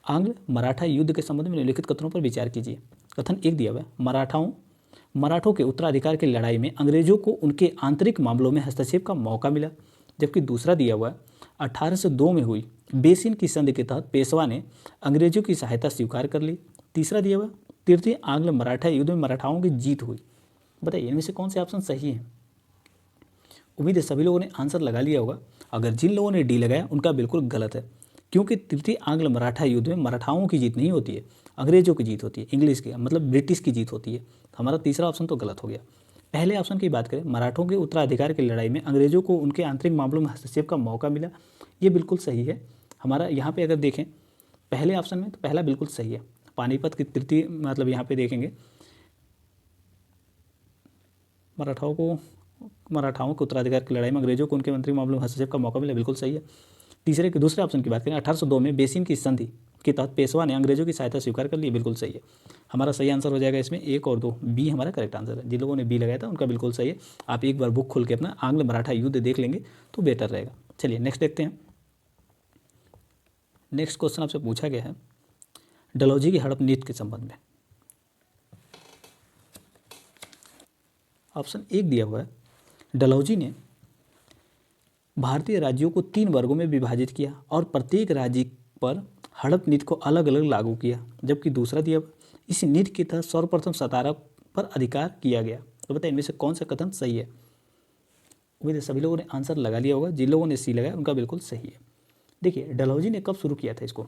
आंग्ल मराठा युद्ध के संबंध में निम्नलिखित कथनों पर विचार कीजिए। कथन 1 दिया हुआ है, मराठों के उत्तराधिकार की लड़ाई में अंग्रेजों को उनके आंतरिक मामलों में हस्तक्षेप का मौका मिला। जबकि दूसरा दिया हुआ है, 1802 में हुई बेसिन की संधि के तहत पेशवा ने अंग्रेजों की सहायता स्वीकार कर ली। तीसरा दिया हुआ, तृतीय आंग्ल मराठा युद्ध में मराठाओं की जीत हुई। बताइए इनमें से कौन से ऑप्शन सही है। उम्मीद है सभी लोगों ने आंसर लगा लिया होगा। अगर जिन लोगों ने डी लगाया उनका बिल्कुल गलत है, क्योंकि तृतीय आंग्ल मराठा युद्ध में मराठाओं की जीत नहीं होती है, अंग्रेजों की जीत होती है, इंग्लिश की मतलब ब्रिटिश की जीत होती है। हमारा तीसरा ऑप्शन तो गलत हो गया। पहले ऑप्शन की बात करें, मराठों के उत्तराधिकार की लड़ाई में अंग्रेजों को उनके आंतरिक मामलों में हस्तक्षेप का मौका मिला, ये बिल्कुल सही है। हमारा यहाँ पे अगर देखें पहले ऑप्शन में, तो पहला बिल्कुल सही है। पानीपत की तृतीय मतलब यहाँ पे देखेंगे मराठाओं के उत्तराधिकार की लड़ाई में अंग्रेजों को उनके आंतरिक मामलों में हस्तक्षेप का मौका मिला, बिल्कुल सही है। दूसरे ऑप्शन की बात करें, 1802 में बेसिन की संधि के तहत पेशवा ने अंग्रेजों की सहायता स्वीकार कर ली, बिल्कुल सही है। हमारा सही आंसर हो जाएगा इसमें 1 और 2, बी हमारा करेक्ट आंसर है। जिन लोगों ने बी लगाया था उनका बिल्कुल सही है। आप एक बार बुक खोल के अपना आंग्ल मराठा युद्ध देख लेंगे तो बेटर रहेगा। चलिए नेक्स्ट देखते हैं। नेक्स्ट क्वेश्चन आपसे पूछा गया है डलहौजी की हड़प नीति के संबंध में। ऑप्शन 1 दिया हुआ है, डलहौजी ने भारतीय राज्यों को 3 वर्गों में विभाजित किया और प्रत्येक राज्य पर हड़प नीति को अलग अलग लागू किया। जबकि दूसरा दिया, इस नीति के तहत सर्वप्रथम सतारा पर अधिकार किया गया। तो बताइए इनमें से कौन सा कथन सही है। उम्मीद है सभी लोगों ने आंसर लगा लिया होगा। जिन लोगों ने सी लगाया उनका बिल्कुल सही है। देखिए डलहौजी ने कब शुरू किया था इसको,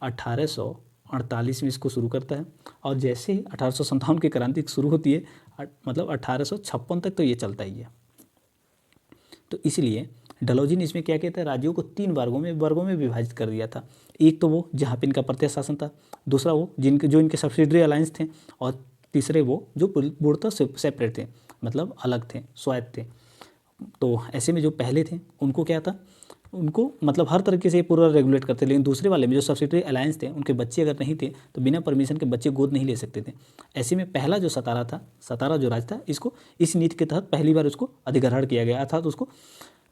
1848 में इसको शुरू करता है और जैसे ही 1857 की क्रांति शुरू होती है मतलब 1856 तक तो ये चलता ही है। तो इसलिए डलहौजी ने इसमें क्या किया था, राज्यों को 3 वर्गों में विभाजित कर दिया था। एक तो वो जहाँ पे इनका प्रत्यक्ष शासन था, दूसरा वो जो इनके सब्सिडरी अलायंस थे, और तीसरे वो जो पूर्णतः सेपरेट थे, मतलब अलग थे, स्वायत्त थे। तो ऐसे में जो पहले थे उनको क्या था, उनको मतलब हर तरीके से पूरा रेगुलेट करते, लेकिन दूसरे वाले में जो सब्सिडरी अलायंस थे उनके बच्चे अगर नहीं थे तो बिना परमिशन के बच्चे गोद नहीं ले सकते थे। ऐसे में पहला जो सतारा जो राज था, इसको इस नीति के तहत पहली बार उसको अधिग्रहण किया गया, अर्थात उसको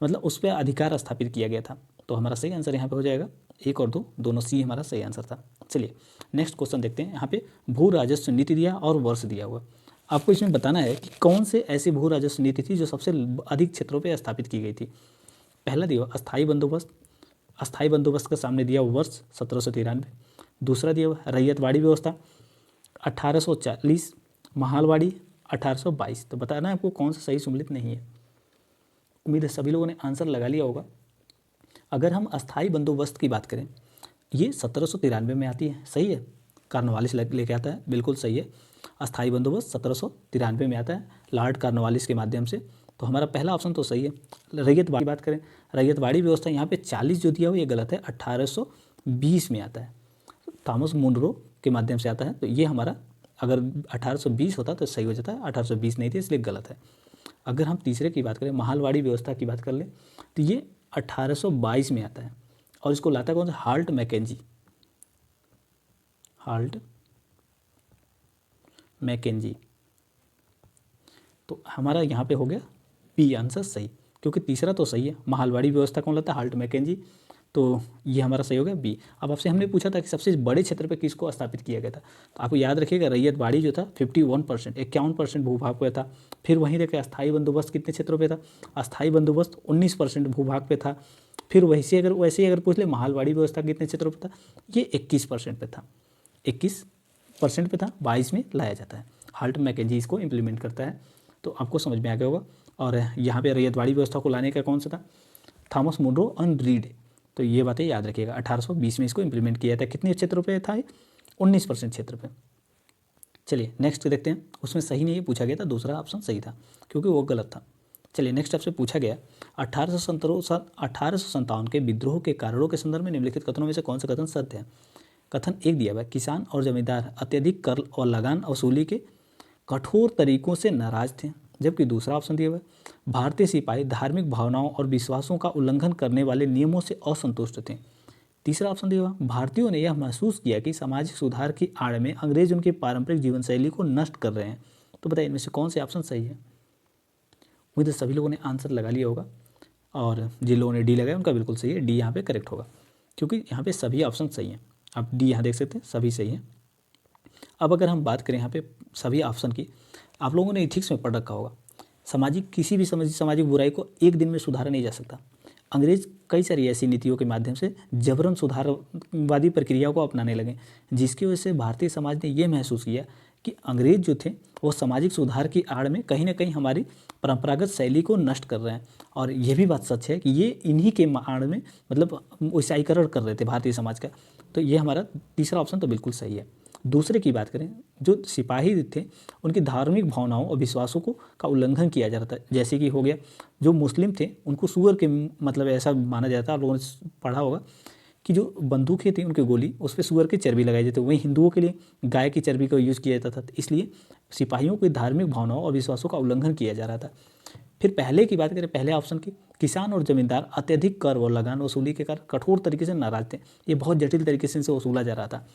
मतलब उस पर अधिकार स्थापित किया गया था। तो हमारा सही आंसर यहाँ पे हो जाएगा 1 और 2 दोनों, सी हमारा सही आंसर था। चलिए नेक्स्ट क्वेश्चन देखते हैं। यहाँ पे भू राजस्व नीति दिया और वर्ष दिया हुआ। आपको इसमें बताना है कि कौन से ऐसी भू राजस्व नीति थी जो सबसे अधिक क्षेत्रों पर स्थापित की गई थी। पहला दिया अस्थायी बंदोबस्त, अस्थायी बंदोबस्त का सामने दिया वर्ष 1793। दूसरा दिया रैयतवाड़ी व्यवस्था 1840, महालवाड़ी 1822। तो बताना है आपको कौन सा सही सम्मिलित नहीं है। उम्मीद है सभी लोगों ने आंसर लगा लिया होगा। अगर हम अस्थायी बंदोबस्त की बात करें, ये 1793 में आती है, सही है। कार्नवालिस लेके आता है, बिल्कुल सही है। अस्थायी बंदोबस्त 1793 में आता है लॉर्ड कार्नवालिस के माध्यम से। तो हमारा पहला ऑप्शन तो सही है। रैयतवाड़ी बात करें, रैयतवाड़ी व्यवस्था यहाँ पे 40 जो दिया हो ये गलत है, 1820 में आता है, थॉमस मुनरो के माध्यम से आता है। तो ये हमारा अगर 1820 होता तो सही हो जाता है, 1820 नहीं थे इसलिए गलत है। अगर हम तीसरे की बात करें, महालवाड़ी व्यवस्था की बात कर लें, तो ये 1822 में आता है और इसको लाता कौन सा, हाल्ट मैकेंजी, हाल्ट मैकेंजी। तो हमारा यहाँ पे हो गया बी आंसर सही, क्योंकि तीसरा तो सही है। महालवाड़ी व्यवस्था कौन लाता है, हाल्ट मैकेंजी। तो ये हमारा सही हो गया बी। अब आपसे हमने पूछा था कि सबसे बड़े क्षेत्र पे किसको स्थापित किया गया था, तो आपको याद रखिएगा रैयतवाड़ी जो था 51%, 51% भूभाग पे था। फिर वहीं देखिए अस्थायी बंदोबस्त कितने क्षेत्रों पे था, अस्थायी बंदोबस्त 19% भूभाग पे था। फिर वैसे अगर पूछ ले महालवाड़ी व्यवस्था कितने क्षेत्रों पर था, ये 21% पे था, 21% पे था, 22 में लाया जाता है। हाल्ट मैकेंजी इसको इम्प्लीमेंट करता है। तो आपको समझ में आ गया होगा। और यहाँ पे रैयतवाड़ी व्यवस्था को लाने का कौन सा था, थॉमस मुनरो एंड रीड। तो ये बातें याद रखिएगा। 1820 में इसको इंप्लीमेंट किया था। कितने क्षेत्रों पे था ये, 19% क्षेत्र पे। चलिए नेक्स्ट देखते हैं। उसमें सही नहीं पूछा गया था, दूसरा ऑप्शन सही था क्योंकि वो गलत था। चलिए नेक्स्ट आपसे पूछा गया 1857 के विद्रोह के कारणों के संदर्भ में निम्नलिखित कथनों में से कौन सा कथन सत्य है। कथन एक दिया हुआ है, किसान और जमींदार अत्यधिक कर और लगान वसूली के कठोर तरीकों से नाराज थे। जबकि दूसरा ऑप्शन दिया हुआ है, भारतीय सिपाही धार्मिक भावनाओं और विश्वासों का उल्लंघन करने वाले नियमों से असंतुष्ट थे। तीसरा ऑप्शन दिया हुआ, भारतीयों ने यह महसूस किया कि सामाजिक सुधार की आड़ में अंग्रेज उनकी पारंपरिक जीवन शैली को नष्ट कर रहे हैं। तो बताइए इनमें से कौन से ऑप्शन सही है। मुझे सभी लोगों ने आंसर लगा लिया होगा और जिन लोगों ने डी लगाया उनका बिल्कुल सही है, डी यहाँ पे करेक्ट होगा क्योंकि यहाँ पे सभी ऑप्शन सही हैं। आप डी यहाँ देख सकते हैं, सभी सही हैं। अब अगर हम बात करें यहाँ पे सभी ऑप्शन की, आप लोगों ने इथिक्स में पढ़ रखा होगा, किसी भी सामाजिक बुराई को एक दिन में सुधारा नहीं जा सकता। अंग्रेज कई सारी ऐसी नीतियों के माध्यम से जबरन सुधारवादी प्रक्रियाओं को अपनाने लगे, जिसकी वजह से भारतीय समाज ने ये महसूस किया कि अंग्रेज जो थे वो सामाजिक सुधार की आड़ में कहीं ना कहीं हमारी परंपरागत शैली को नष्ट कर रहे हैं। और ये भी बात सच है कि ये इन्हीं के आड़ में मतलब ईसाईकरण कर रहे थे भारतीय समाज का। तो ये हमारा तीसरा ऑप्शन तो बिल्कुल सही है। दूसरे की बात करें, जो सिपाही थे उनकी धार्मिक भावनाओं और विश्वासों का उल्लंघन किया जा रहा था। जैसे कि हो गया जो मुस्लिम थे उनको सुअर के मतलब ऐसा माना जाता है, आप लोगों ने पढ़ा होगा कि जो बंदूकें थी उनकी गोली उस पर सुअर की चर्बी लगाई जाती है। वहीं हिंदुओं के लिए गाय की चर्बी का यूज़ किया जाता था। इसलिए सिपाहियों की धार्मिक भावनाओं और विश्वासों का उल्लंघन किया जा रहा था। फिर पहले की बात करें, पहले ऑप्शन की, किसान और जमींदार अत्यधिक कर और लगान वसूली के कारण कठोर तरीके से नाराज थे। ये बहुत जटिल तरीके से इनसे वसूला जा रहा था।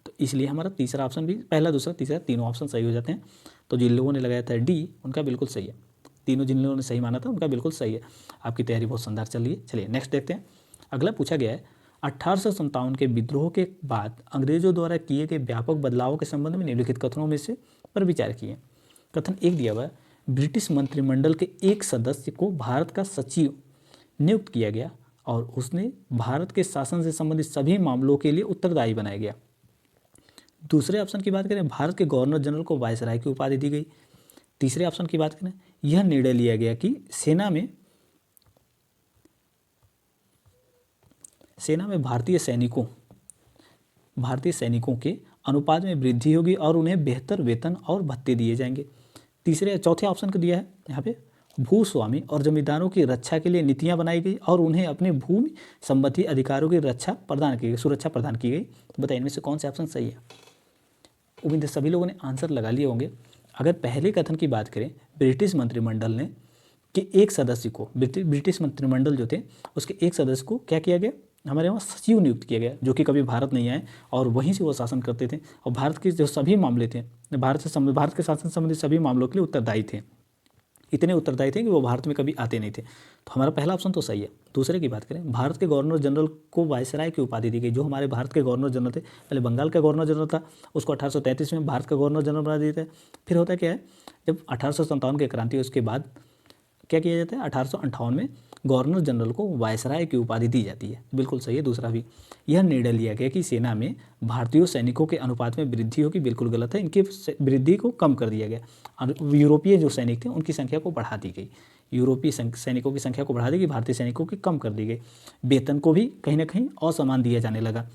तो इसलिए हमारा तीसरा ऑप्शन भी, पहला दूसरा तीसरा तीनों ऑप्शन सही हो जाते हैं। तो जिन लोगों ने लगाया था डी उनका बिल्कुल सही है। तीनों जिन लोगों ने सही माना था उनका बिल्कुल सही है। आपकी तैयारी बहुत शानदार चल रही है। चलिए नेक्स्ट देखते हैं। अगला पूछा गया है 1857 के विद्रोह के बाद अंग्रेजों द्वारा किए गए व्यापक बदलावों के संबंध में निम्नलिखित कथनों में से पर विचार किए। कथन एक दिया हुआ है, ब्रिटिश मंत्रिमंडल के एक सदस्य को भारत का सचिव नियुक्त किया गया और उसने भारत के शासन से संबंधित सभी मामलों के लिए उत्तरदायी बनाया गया। दूसरे ऑप्शन की बात करें, भारत के गवर्नर जनरल को वायसराय की उपाधि दी गई। तीसरे ऑप्शन की बात करें, यह निर्णय लिया गया कि सेना में भारतीय सैनिकों के अनुपात में वृद्धि होगी और उन्हें बेहतर वेतन और भत्ते दिए जाएंगे। चौथे ऑप्शन को दिया है यहाँ पे, भूस्वामी और जमींदारों की रक्षा के लिए नीतियां बनाई गई और उन्हें अपने भूमि संबंधी अधिकारों की सुरक्षा प्रदान की गई। बताइए इनमें से कौन से ऑप्शन सही है। उम्मीद है सभी लोगों ने आंसर लगा लिए होंगे। अगर पहले कथन की बात करें, ब्रिटिश मंत्रिमंडल ने कि एक सदस्य को, ब्रिटिश मंत्रिमंडल जो थे उसके एक सदस्य को क्या किया गया, हमारे यहाँ सचिव नियुक्त किया गया, जो कि कभी भारत नहीं आए और वहीं से वो शासन करते थे और भारत के जो सभी मामले थे, भारत के शासन संबंधी सभी मामलों के लिए उत्तरदायी थे। इतने उत्तरदायी थे कि वो भारत में कभी आते नहीं थे। तो हमारा पहला ऑप्शन तो सही है। दूसरे की बात करें, भारत के गवर्नर जनरल को वायसराय की उपाधि दी गई। जो हमारे भारत के गवर्नर जनरल थे, पहले बंगाल का गवर्नर जनरल था, उसको 1833 में भारत का गवर्नर जनरल बना दिया था। फिर होता क्या है, जब 1857 की क्रांति, उसके बाद क्या किया जाता है, 1858 में गवर्नर जनरल को वायसराय की उपाधि दी जाती है। बिल्कुल सही है दूसरा भी। यह निर्णय लिया गया कि सेना में भारतीय सैनिकों के अनुपात में वृद्धि होगी। बिल्कुल गलत है, इनकी वृद्धि को कम कर दिया गया। यूरोपीय जो सैनिक थे उनकी संख्या को बढ़ा दी गई। यूरोपीय सैनिकों की संख्या को बढ़ा दी गई, भारतीय सैनिकों की कम कर दी गई। वेतन को भी कहीं ना कहीं असमान दिया जाने लगा।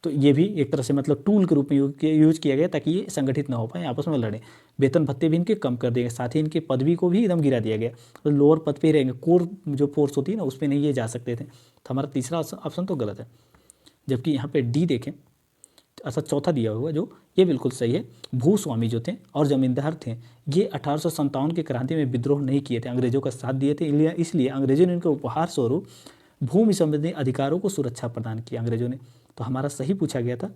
तो ये भी एक तरह से मतलब टूल के रूप में यूज किया गया ताकि ये संगठित ना हो पाए, आपस में लड़ें। वेतन भत्ते भी इनके कम कर दिए गए, साथ ही इनकी पदवी को भी एकदम गिरा दिया गया। तो लोअर पद पे ही रहेंगे, कोर जो फोर्स होती है ना उस पर नहीं ये जा सकते थे। तो हमारा तीसरा ऑप्शन तो गलत है। जबकि यहाँ पे डी देखें, अच्छा चौथा दिया हुआ जो ये बिल्कुल सही है। भूस्वामी जो थे और जमींदार थे, ये 1857 की क्रांति में विद्रोह नहीं किए थे, अंग्रेजों का साथ दिए थे। इसलिए अंग्रेजों ने इनको उपहार स्वरूप भूमि संबंधी अधिकारों को सुरक्षा प्रदान किया अंग्रेजों ने। तो हमारा सही पूछा गया था,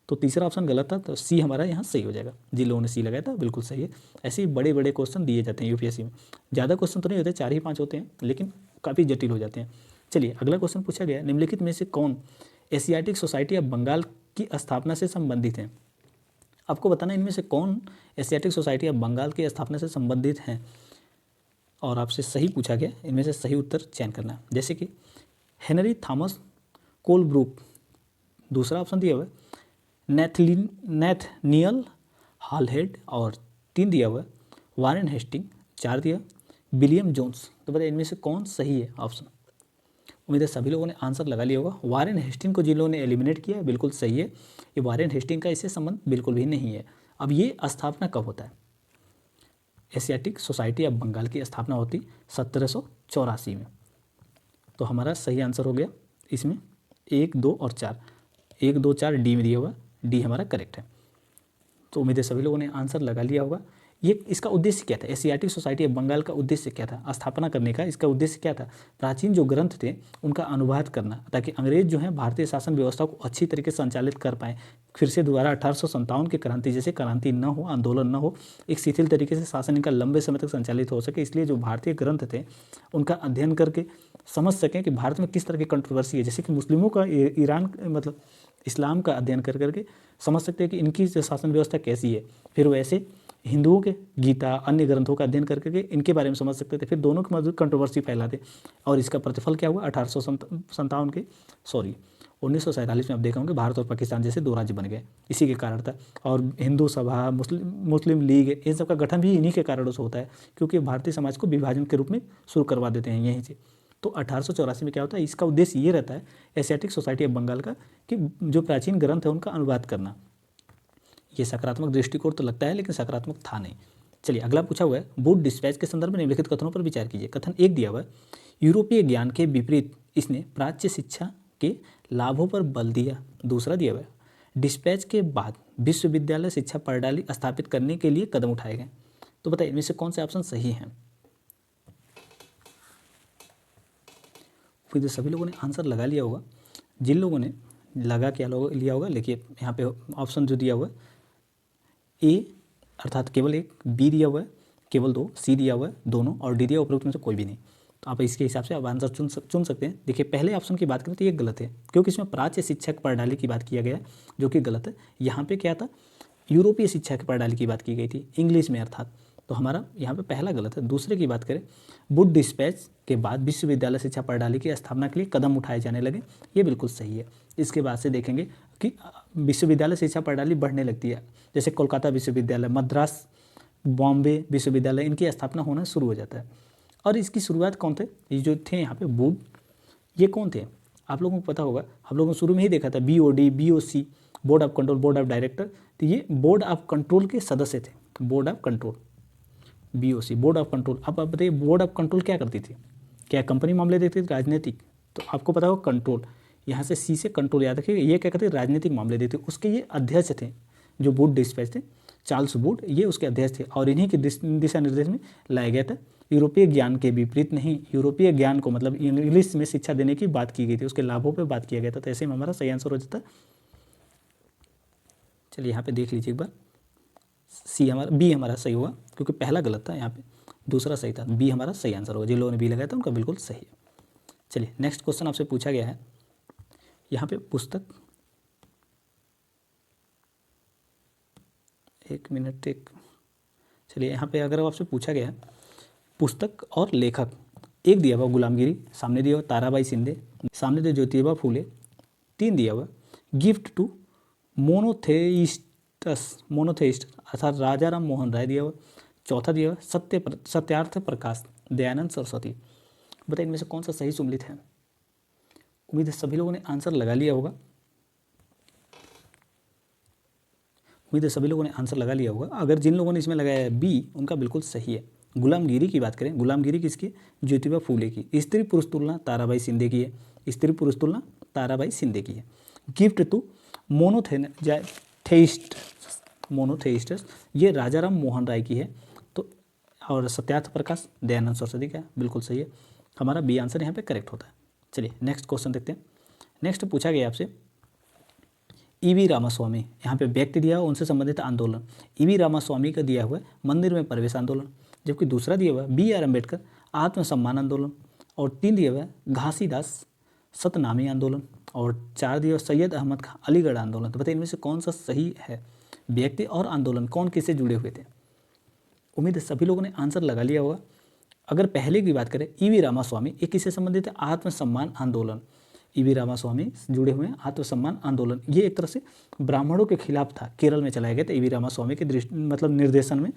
तो तीसरा ऑप्शन गलत था, तो सी हमारा यहाँ सही हो जाएगा। जिन लोगों ने सी लगाया था बिल्कुल सही है। ऐसे ही बड़े बड़े क्वेश्चन दिए जाते हैं यूपीएससी में। ज़्यादा क्वेश्चन तो नहीं होते, 4 ही 5 होते हैं, लेकिन काफ़ी जटिल हो जाते हैं। चलिए अगला क्वेश्चन पूछा गया, निम्नलिखित में से कौन एशियाटिक सोसाइटी ऑफ बंगाल की स्थापना से संबंधित हैं। आपको बताना इनमें से कौन एशियाटिक सोसाइटी ऑफ बंगाल की स्थापना से संबंधित हैं, और आपसे सही पूछा गया, इनमें से सही उत्तर चयन करना है। जैसे कि हेनरी थॉमस कोलब्रुक, दूसरा ऑप्शन दिया हुआ है नेथनियल हॉलहेड, और 3 दिया हुआ है वारेन हेस्टिंग, 4 दिया विलियम जोन्स। तो बताइए इनमें से कौन सही है ऑप्शन। उम्मीद है सभी लोगों ने आंसर लगा लिया होगा। वारेन हेस्टिंग को जिन लोगों ने एलिमिनेट किया है बिल्कुल सही है, ये वारेन हेस्टिंग का इससे संबंध बिल्कुल भी नहीं है। अब ये स्थापना कब होता है, एशियाटिक सोसाइटी ऑफ बंगाल की स्थापना होती 1784 में। तो हमारा सही आंसर हो गया इसमें 1, 2 और 4, 1, 2, 4 डी में दिया हुआ, डी हमारा करेक्ट है। तो उम्मीद है सभी लोगों ने आंसर लगा लिया होगा। ये इसका उद्देश्य क्या था, एशियाटिक सोसाइटी ऑफ बंगाल का उद्देश्य क्या था, स्थापना करने का इसका उद्देश्य क्या था, प्राचीन जो ग्रंथ थे उनका अनुवाद करना, ताकि अंग्रेज जो है भारतीय शासन व्यवस्था को अच्छी तरीके से संचालित कर पाएँ। फिर से दोबारा 1857 की क्रांति जैसे क्रांति न हो, आंदोलन न हो, एक शिथिल तरीके से शासन इनका लंबे समय तक संचालित हो सके। इसलिए जो भारतीय ग्रंथ थे उनका अध्ययन करके समझ सकें कि भारत में किस तरह की कंट्रोवर्सी है। जैसे कि मुस्लिमों का ईरान मतलब इस्लाम का अध्ययन कर करके समझ सकते हैं कि इनकी जो शासन व्यवस्था कैसी है। फिर वैसे हिंदुओं के गीता अन्य ग्रंथों का अध्ययन करके इनके बारे में समझ सकते थे। फिर दोनों के मौजूद कंट्रोवर्सी फैलाते, और इसका प्रतिफल क्या हुआ 1857 के 1947 में आप देखा होंगे भारत और पाकिस्तान जैसे 2 राज्य बन गए, इसी के कारण था। और हिंदू सभा, मुस्लिम लीग, इन सब का गठन भी इन्हीं के कारणों से होता है, क्योंकि भारतीय समाज को विभाजन के रूप में शुरू करवा देते हैं यहीं से। तो 1884 में क्या होता है, इसका उद्देश्य ये रहता है एशियाटिक सोसाइटी ऑफ बंगाल का कि जो प्राचीन ग्रंथ है उनका अनुवाद करना। ये सकारात्मक दृष्टिकोण तो लगता है, लेकिन सकारात्मक था नहीं। चलिए अगला पूछा हुआ है, वुड डिस्पैच के संदर्भ में निम्नलिखित कथनों पर विचार कीजिए। कथन 1 दिया हुआ है, यूरोपीय ज्ञान के विपरीत इसने प्राच्य शिक्षा के लाभों पर बल दिया। दूसरा दिया हुआ है, डिस्पैच के बाद विश्वविद्यालय शिक्षा प्रणाली स्थापित करने के लिए कदम उठाए गए। तो बताइए इनमें से कौन से ऑप्शन सही हैं। फिर सभी लोगों ने आंसर लगा लिया होगा। जिन लोगों ने लगा क्या लिया होगा, देखिए यहाँ पे ऑप्शन जो दिया हुआ है ए अर्थात केवल 1, बी दिया हुआ है केवल 2, सी दिया हुआ है दोनों, और डी दिया उपरोक्त में से कोई भी नहीं। तो आप इसके हिसाब से आप आंसर चुन सकते हैं। देखिए पहले ऑप्शन की बात करें तो ये गलत है, क्योंकि इसमें प्राच्य शिक्षा प्रणाली की बात किया गया है, जो कि गलत है। यहाँ पे क्या था, यूरोपीय शिक्षा की प्रणाली की बात की गई थी इंग्लिश में अर्थात। तो हमारा यहाँ पे पहला गलत है। दूसरे की बात करें, वुड डिस्पैच के बाद विश्वविद्यालय शिक्षा प्रणाली की स्थापना के लिए कदम उठाए जाने लगे, ये बिल्कुल सही है। इसके बाद से देखेंगे कि विश्वविद्यालय शिक्षा प्रणाली बढ़ने लगती है, जैसे कोलकाता विश्वविद्यालय, मद्रास, बॉम्बे विश्वविद्यालय, इनकी स्थापना होना शुरू हो जाता है। और इसकी शुरुआत कौन थे, ये जो थे यहाँ पे वुड, ये कौन थे आप लोगों को पता होगा, हम लोगों ने शुरू में ही देखा था BOD, BOC, board of control, board of director. तो ये बोर्ड ऑफ कंट्रोल के सदस्य थे, board of control, BOC board of control. अब आप बताइए बोर्ड ऑफ कंट्रोल क्या करती थी, क्या कंपनी मामले देखती थी, राजनीतिक। तो आपको पता होगा कंट्रोल, यहाँ से सी से कंट्रोल याद रखिए, ये क्या करते थे, राजनीतिक मामले देते। उसके ये अध्यक्ष थे जो वुड डिस्पैच थे, चार्ल्स वुड, ये उसके अध्यक्ष थे, और इन्हीं के दिशा निर्देश में लाया गया था। यूरोपीय ज्ञान के विपरीत नहीं, यूरोपीय ज्ञान को मतलब इंग्लिश में शिक्षा देने की बात की गई थी, उसके लाभों पर बात किया गया था। तो ऐसे में हमारा सही आंसर हो जाता। चलिए यहाँ पे देख लीजिए एक बार, सी हमारा, बी हमारा सही हुआ, क्योंकि पहला गलत था यहाँ पे। दूसरा सही था, बी हमारा सही आंसर होगा। जिन लोगों ने बी लगाया था उनका बिल्कुल सही है। चलिए नेक्स्ट क्वेश्चन आपसे पूछा गया है यहाँ पे पुस्तक, एक मिनट एक, चलिए यहाँ पे अगर आपसे पूछा गया है पुस्तक और लेखक, एक दिया हुआ गुलामगिरी, सामने दिया हुआ ताराबाई शिंदे, सामने दिया ज्योतिबा फूले, 3 दिया हुआ गिफ्ट टू मोनोथेइस्ट अर्थात राजा राम मोहन राय दिया हुआ, चौथा दिया हुआ सत्यार्थ प्रकाश दयानंद सरस्वती। बताइए इनमें से कौन सा सही सुमेलित है। उम्मीद है सभी लोगों ने आंसर लगा लिया होगा, अगर जिन लोगों ने इसमें लगाया है बी उनका बिल्कुल सही है। गुलामगिरी की बात करें, गुलामगिरी किसकी, ज्योतिबा फूले की। स्त्री पुरुष तुलना ताराबाई शिंदे की है, स्त्री पुरुष तुलना ताराबाई शिंदे की है। गिफ्ट टू मोनोथेइस्ट ये राजा राम मोहन राय की है। तो और सत्यार्थ प्रकाश दयानंद सरस्वती का बिल्कुल सही है, हमारा बी आंसर यहाँ पे करेक्ट होता है। चलिए नेक्स्ट क्वेश्चन देखते हैं। नेक्स्ट पूछा गया आपसे ईवी रामास्वामी, यहाँ पे व्यक्ति दिया हुआ उनसे संबंधित आंदोलन, ईवी रामास्वामी का दिया हुआ है मंदिर में प्रवेश आंदोलन, जबकि दूसरा दिया हुआ है BR अम्बेडकर आत्मसम्मान आंदोलन, और 3 दिया हुआ है घासीदास सतनामी आंदोलन, और 4 दिया हुआ सैयद अहमद खां अलीगढ़ आंदोलन। तो बताइए इनमें से कौन सा सही है। व्यक्ति और आंदोलन कौन किससे जुड़े हुए थे। उम्मीद है सभी लोगों ने आंसर लगा लिया होगा। अगर पहले की बात करें ईवी रामास्वामी, ये किससे संबंधित है, आत्मसम्मान आंदोलन। ईवी रामास्वामी जुड़े हुए हैं आत्मसम्मान आंदोलन, ये एक तरह से ब्राह्मणों के खिलाफ था, केरल में चलाया गया था ईवी रामास्वामी के निर्देशन में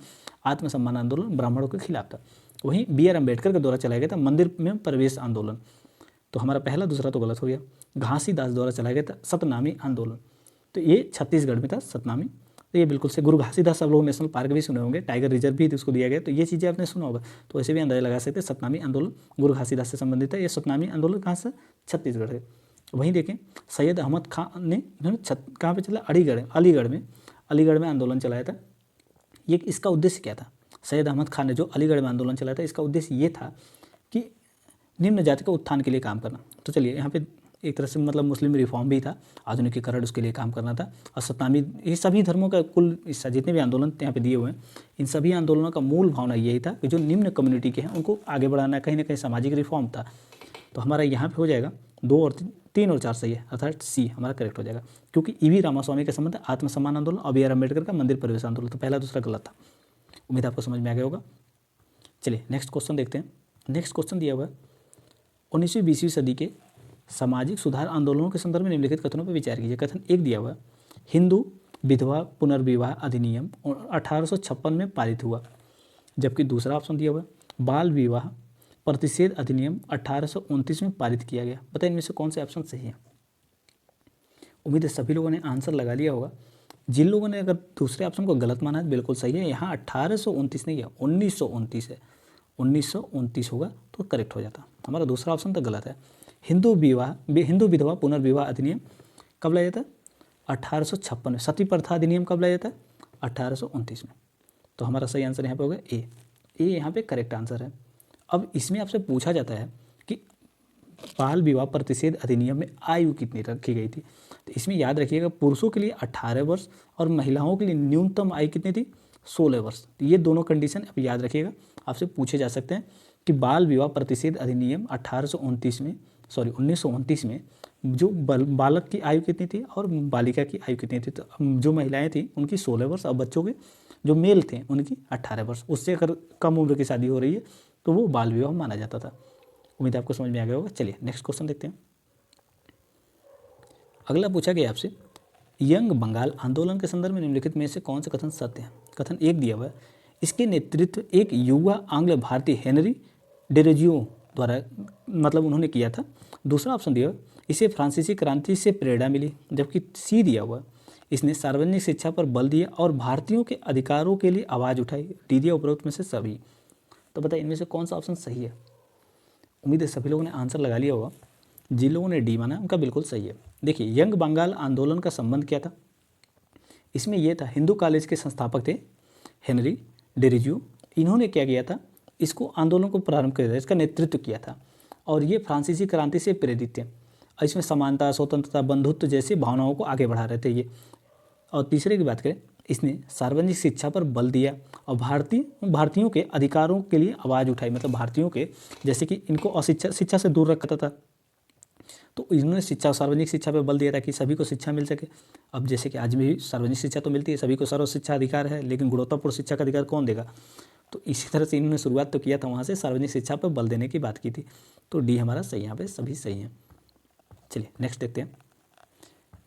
आत्मसम्मान आंदोलन ब्राह्मणों के खिलाफ था। वहीं BR अम्बेडकर के द्वारा चलाया गया था मंदिर में प्रवेश आंदोलन। तो हमारा पहला दूसरा तो गलत हो गया। घासीदास द्वारा चलाया गया था सतनामी आंदोलन, तो ये छत्तीसगढ़ में था सतनामी, तो ये बिल्कुल से। गुरु घासीदास सब लोग नेशनल पार्क भी सुने होंगे, टाइगर रिजर्व भी उसको दिया गया, तो ये चीज़ें आपने सुना होगा, तो ऐसे भी अंदाजा लगा सकते हैं सतनामी आंदोलन गुरु घासीदास से संबंधित है। ये सतनामी आंदोलन कहाँ से, छत्तीसगढ़ है। वहीं देखें सैयद अहमद खान ने कहाँ पे चला, अलीगढ़ में आंदोलन चलाया था। ये इसका उद्देश्य क्या था, सैयद अहमद खान ने जो अलीगढ़ में आंदोलन चलाया था, इसका उद्देश्य ये था कि निम्न जाति का उत्थान के लिए काम करना। तो चलिए यहाँ पे एक तरह से मतलब मुस्लिम रिफॉर्म भी था, आधुनिकीकरण उसके लिए काम करना था। और सतनामी, ये सभी धर्मों का कुल हिस्सा जितने भी आंदोलन यहाँ पे दिए हुए हैं, इन सभी आंदोलनों का मूल भावना यही था कि जो निम्न कम्युनिटी के हैं उनको आगे बढ़ाना, कहीं ना कहीं सामाजिक रिफॉर्म था। तो हमारा यहाँ पे हो जाएगा 2 और 3 और 4 सही है, अर्थात सी हमारा करेक्ट हो जाएगा, क्योंकि ईवी रामास्वामी के संबंध आत्मसम्मान आंदोलन और BR अम्बेडकर का मंदिर प्रवेश आंदोलन, तो पहला दूसरा गलत था। उम्मीद आपको समझ में आ गया होगा। चलिए नेक्स्ट क्वेश्चन देखते हैं। नेक्स्ट क्वेश्चन दिया हुआ है 19वीं-20वीं सदी के सामाजिक सुधार आंदोलनों के संदर्भ में निम्नलिखित कथनों पर विचार कीजिए। कथन 1 दिया हुआ हिंदू विधवा पुनर्विवाह अधिनियम 1856 में पारित हुआ, जबकि दूसरा ऑप्शन दिया हुआ बाल विवाह प्रतिषेध अधिनियम 1829 में पारित किया गया। बताइए इनमें से कौन से ऑप्शन सही है। उम्मीद है सभी लोगों ने आंसर लगा लिया होगा। जिन लोगों ने अगर दूसरे ऑप्शन को गलत माना है बिल्कुल सही है, यहाँ 1829 नहीं है 1929 है, 1929 होगा तो करेक्ट हो जाता। हमारा दूसरा ऑप्शन तो गलत है। हिंदू विधवा पुनर्विवाह अधिनियम कब लाया जाता है, 1856 में। सती प्रथा अधिनियम कब लाया जाता है, 1829 में। तो हमारा सही आंसर यहाँ पे होगा ए यहाँ पे करेक्ट आंसर है। अब इसमें आपसे पूछा जाता है कि बाल विवाह प्रतिषेध अधिनियम में आयु कितनी रखी गई थी। तो इसमें याद रखिएगा पुरुषों के लिए 18 वर्ष और महिलाओं के लिए न्यूनतम आयु कितनी थी, 16 वर्ष। तो ये दोनों कंडीशन अब याद रखिएगा, आपसे पूछे जा सकते हैं कि बाल विवाह प्रतिषेध अधिनियम 1929 में जो बालक की आयु कितनी थी और बालिका की आयु कितनी थी। तो जो महिलाएं थी उनकी 16 वर्ष और बच्चों के जो मेल थे उनकी 18 वर्ष। उससे अगर कम उम्र की शादी हो रही है तो वो बाल विवाह माना जाता था। उम्मीद आपको समझ में आ गया होगा। चलिए नेक्स्ट क्वेश्चन देखते हैं। अगला पूछा गया आपसे यंग बंगाल आंदोलन के संदर्भ में निम्नलिखित में से कौन से कथन सत्य हैं। कथन 1 दिया हुआ है इसके नेतृत्व एक युवा आंग्ल भारतीय हेनरी डेरोजियो द्वारा मतलब उन्होंने किया था। दूसरा ऑप्शन दिया हुआ इसे फ्रांसीसी क्रांति से प्रेरणा मिली, जबकि सी दिया हुआ इसने सार्वजनिक शिक्षा पर बल दिया और भारतीयों के अधिकारों के लिए आवाज़ उठाई। डी दिया उपरोक्त में से सभी। तो बताइए इनमें से कौन सा ऑप्शन सही है। उम्मीद है सभी लोगों ने आंसर लगा लिया होगा। जिन लोगों ने डी माना उनका बिल्कुल सही है। देखिए यंग बंगाल आंदोलन का संबंध क्या था, इसमें यह था हिंदू कॉलेज के संस्थापक थे हेनरी डेरोजियो। इन्होंने क्या किया था, इसको आंदोलन को प्रारंभ किया था, इसका नेतृत्व किया था और ये फ्रांसीसी क्रांति से प्रेरित थे। इसमें समानता, स्वतंत्रता, बंधुत्व जैसी भावनाओं को आगे बढ़ा रहे थे ये। और तीसरे की बात करें इसने सार्वजनिक शिक्षा पर बल दिया और भारतीयों के अधिकारों के लिए आवाज़ उठाई, मतलब भारतीयों के जैसे कि इनको शिक्षा से दूर रखता था, तो इन्होंने शिक्षा, सार्वजनिक शिक्षा पर बल दिया था कि सभी को शिक्षा मिल सके। अब जैसे कि आज भी सार्वजनिक शिक्षा तो मिलती है, सभी को सर्व शिक्षा अधिकार है, लेकिन गुणवत्तापूर्ण शिक्षा का अधिकार कौन देगा? तो इसी तरह से इन्होंने शुरुआत तो किया था, वहाँ से सार्वजनिक शिक्षा पर बल देने की बात की थी। तो डी हमारा सही, यहाँ पे सभी सही हैं। चलिए नेक्स्ट देखते हैं।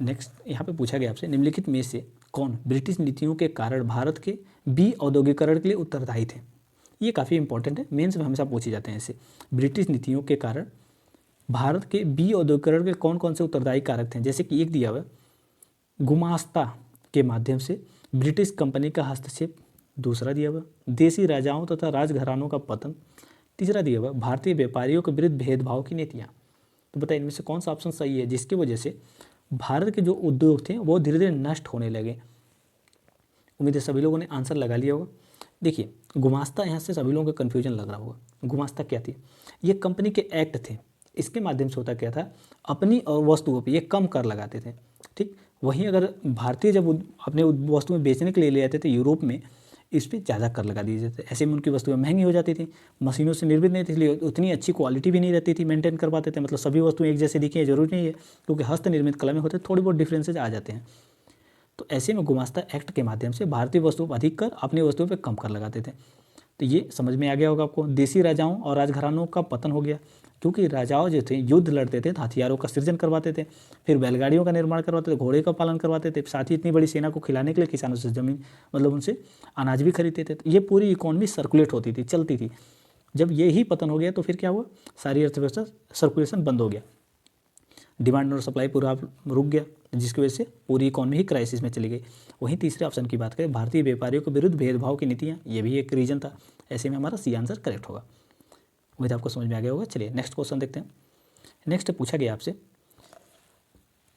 नेक्स्ट यहाँ पे पूछा गया आपसे, निम्नलिखित में से कौन ब्रिटिश नीतियों के कारण भारत के औद्योगिकरण के लिए उत्तरदायी थे? ये काफ़ी इंपॉर्टेंट है, मेंस में हमेशा पूछे जाते हैं ऐसे। ब्रिटिश नीतियों के कारण भारत के औद्योगिकरण के कौन कौन से उत्तरदायी कारक थे? जैसे कि एक दिया हुआ गुमास्ता के माध्यम से ब्रिटिश कंपनी का हस्तक्षेप, दूसरा दिया हुआ देसी राजाओं तथा राजघरानों का पतन, तीसरा दिया हुआ भारतीय व्यापारियों के विरुद्ध भेदभाव की नीतियाँ। तो बताइए इनमें से कौन सा ऑप्शन सही है जिसकी वजह से भारत के जो उद्योग थे वो धीरे धीरे नष्ट होने लगे? उम्मीद है सभी लोगों ने आंसर लगा लिया होगा। देखिए गुमास्ता, यहाँ से सभी लोगों को कन्फ्यूजन लग रहा होगा। गुमास्ता क्या थी? ये कंपनी के एक्ट थे, इसके माध्यम से होता क्या था, अपनी वस्तुओं पे ये कम कर लगाते थे। ठीक, वहीं अगर भारतीय जब अपने वस्तुएं बेचने के लिए ले आते थे यूरोप में, इस पर ज़्यादा कर लगा दिए जाते, ऐसे में उनकी वस्तुएं महंगी हो जाती थी, मशीनों से निर्मित नहीं थी, इसलिए उतनी अच्छी क्वालिटी भी नहीं रहती थी, मेंटेन कर पाते थे। मतलब सभी वस्तुएं एक जैसे दिखें जरूरी नहीं है, क्योंकि हस्त निर्मित कला में होते थोड़ी बहुत डिफरेंसेज आ जाते हैं। तो ऐसे में गुमास्ता एक्ट के माध्यम से भारतीय वस्तुओं पर अधिक कर, अपनी वस्तुओं पर कम कर लगाते थे। तो ये समझ में आ गया होगा आपको। देसी राजाओं और राजघरानों का पतन हो गया, क्योंकि राजाओं जो थे युद्ध लड़ते थे तो हथियारों का सृजन करवाते थे, फिर बैलगाड़ियों का निर्माण करवाते थे, घोड़े का पालन करवाते थे, साथ ही इतनी बड़ी सेना को खिलाने के लिए किसानों से ज़मीन, मतलब उनसे अनाज भी खरीदते थे। तो ये पूरी इकोनॉमी सर्कुलेट होती थी, चलती थी। जब ये ही पतन हो गया तो फिर क्या हुआ, सारी अर्थव्यवस्था सर्कुलेशन बंद हो गया, डिमांड और सप्लाई पूरा रुक गया, जिसकी वजह से पूरी इकोनॉमी ही क्राइसिस में चली गई। वहीं तीसरे ऑप्शन की बात करें, भारतीय व्यापारियों के विरुद्ध भेदभाव की नीतियाँ, ये भी एक रीजन था। ऐसे में हमारा सी आंसर करेक्ट होगा। उम्मीद आपको समझ में आ गया होगा। चलिए नेक्स्ट क्वेश्चन देखते हैं। नेक्स्ट पूछा गया आपसे,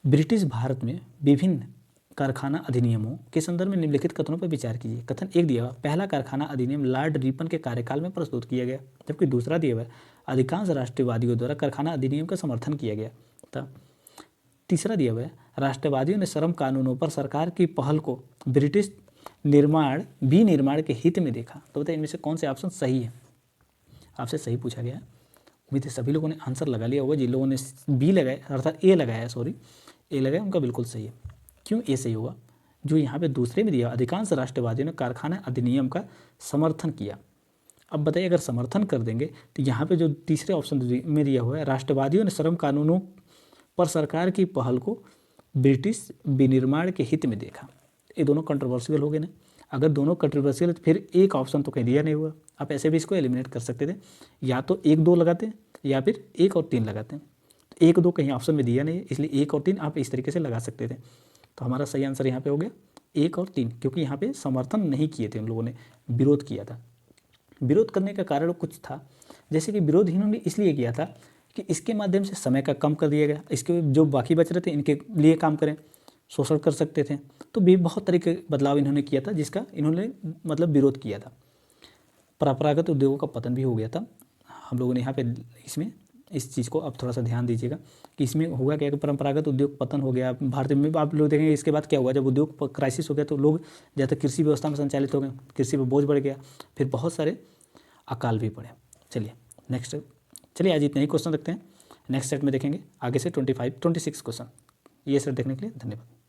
ब्रिटिश भारत में विभिन्न कारखाना अधिनियमों के संदर्भ में निम्नलिखित कथनों पर विचार कीजिए। कथन एक दिया हुआ, पहला कारखाना अधिनियम लॉर्ड रिपन के कार्यकाल में प्रस्तुत किया गया, जबकि दूसरा दिया हुआ, अधिकांश राष्ट्रवादियों द्वारा कारखाना अधिनियम का समर्थन किया गया था। तीसरा दिया हुआ है, राष्ट्रवादियों ने श्रम कानूनों पर सरकार की पहल को ब्रिटिश विनिर्माण के हित में देखा। तो बताइए इनमें से कौन से ऑप्शन सही है? आपसे सही पूछा गया है। उम्मीद है सभी लोगों ने आंसर लगा लिया होगा। जिन लोगों ने बी लगाया, अर्थात ए लगाया, ए लगाया, उनका बिल्कुल सही है। क्यों ए सही होगा? जो यहाँ पे दूसरे में दिया, अधिकांश राष्ट्रवादियों ने कारखाना अधिनियम का समर्थन किया। अब बताइए अगर समर्थन कर देंगे तो यहाँ पे जो तीसरे ऑप्शन में दिया हुआ है, राष्ट्रवादियों ने श्रम कानूनों पर सरकार की पहल को ब्रिटिश विनिर्माण के हित में देखा, ये दोनों कंट्रोवर्शियल हो गए ना। अगर दोनों कंट्रोवर्शियल तो फिर एक ऑप्शन तो कहीं दिया नहीं हुआ। आप ऐसे भी इसको एलिमिनेट कर सकते थे, या तो 1 2 लगाते हैं या फिर 1 और 3 लगाते हैं। तो 1 2 कहीं ऑप्शन में दिया नहीं है, इसलिए 1 और 3 आप इस तरीके से लगा सकते थे। तो हमारा सही आंसर यहाँ पे हो गया 1 और 3, क्योंकि यहाँ पे समर्थन नहीं किए थे उन लोगों ने, विरोध किया था। विरोध करने का कारण कुछ था, जैसे कि विरोध इन्होंने इसलिए किया था कि इसके माध्यम से समय का कम कर दिया गया, इसके जो बाकी बच रहे थे इनके लिए काम करें, शोषण कर सकते थे। तो भी बहुत तरीके बदलाव इन्होंने किया था, जिसका इन्होंने मतलब विरोध किया था। परंपरागत उद्योगों का पतन भी हो गया था। हम लोगों ने यहाँ पे इसमें इस चीज़ को अब थोड़ा सा ध्यान दीजिएगा कि इसमें हुआ क्या कि परंपरागत उद्योग पतन हो गया भारत में। आप लोग देखेंगे इसके बाद क्या हुआ, जब उद्योग क्राइसिस हो गया तो लोग ज़्यादा कृषि व्यवस्था में संचालित हो गए, कृषि पर बोझ बढ़ गया, फिर बहुत सारे अकाल भी पड़े। चलिए आज इतने ही क्वेश्चन रखते हैं। नेक्स्ट सेट में देखेंगे आगे से 26 क्वेश्चन। ये सेट देखने के लिए धन्यवाद।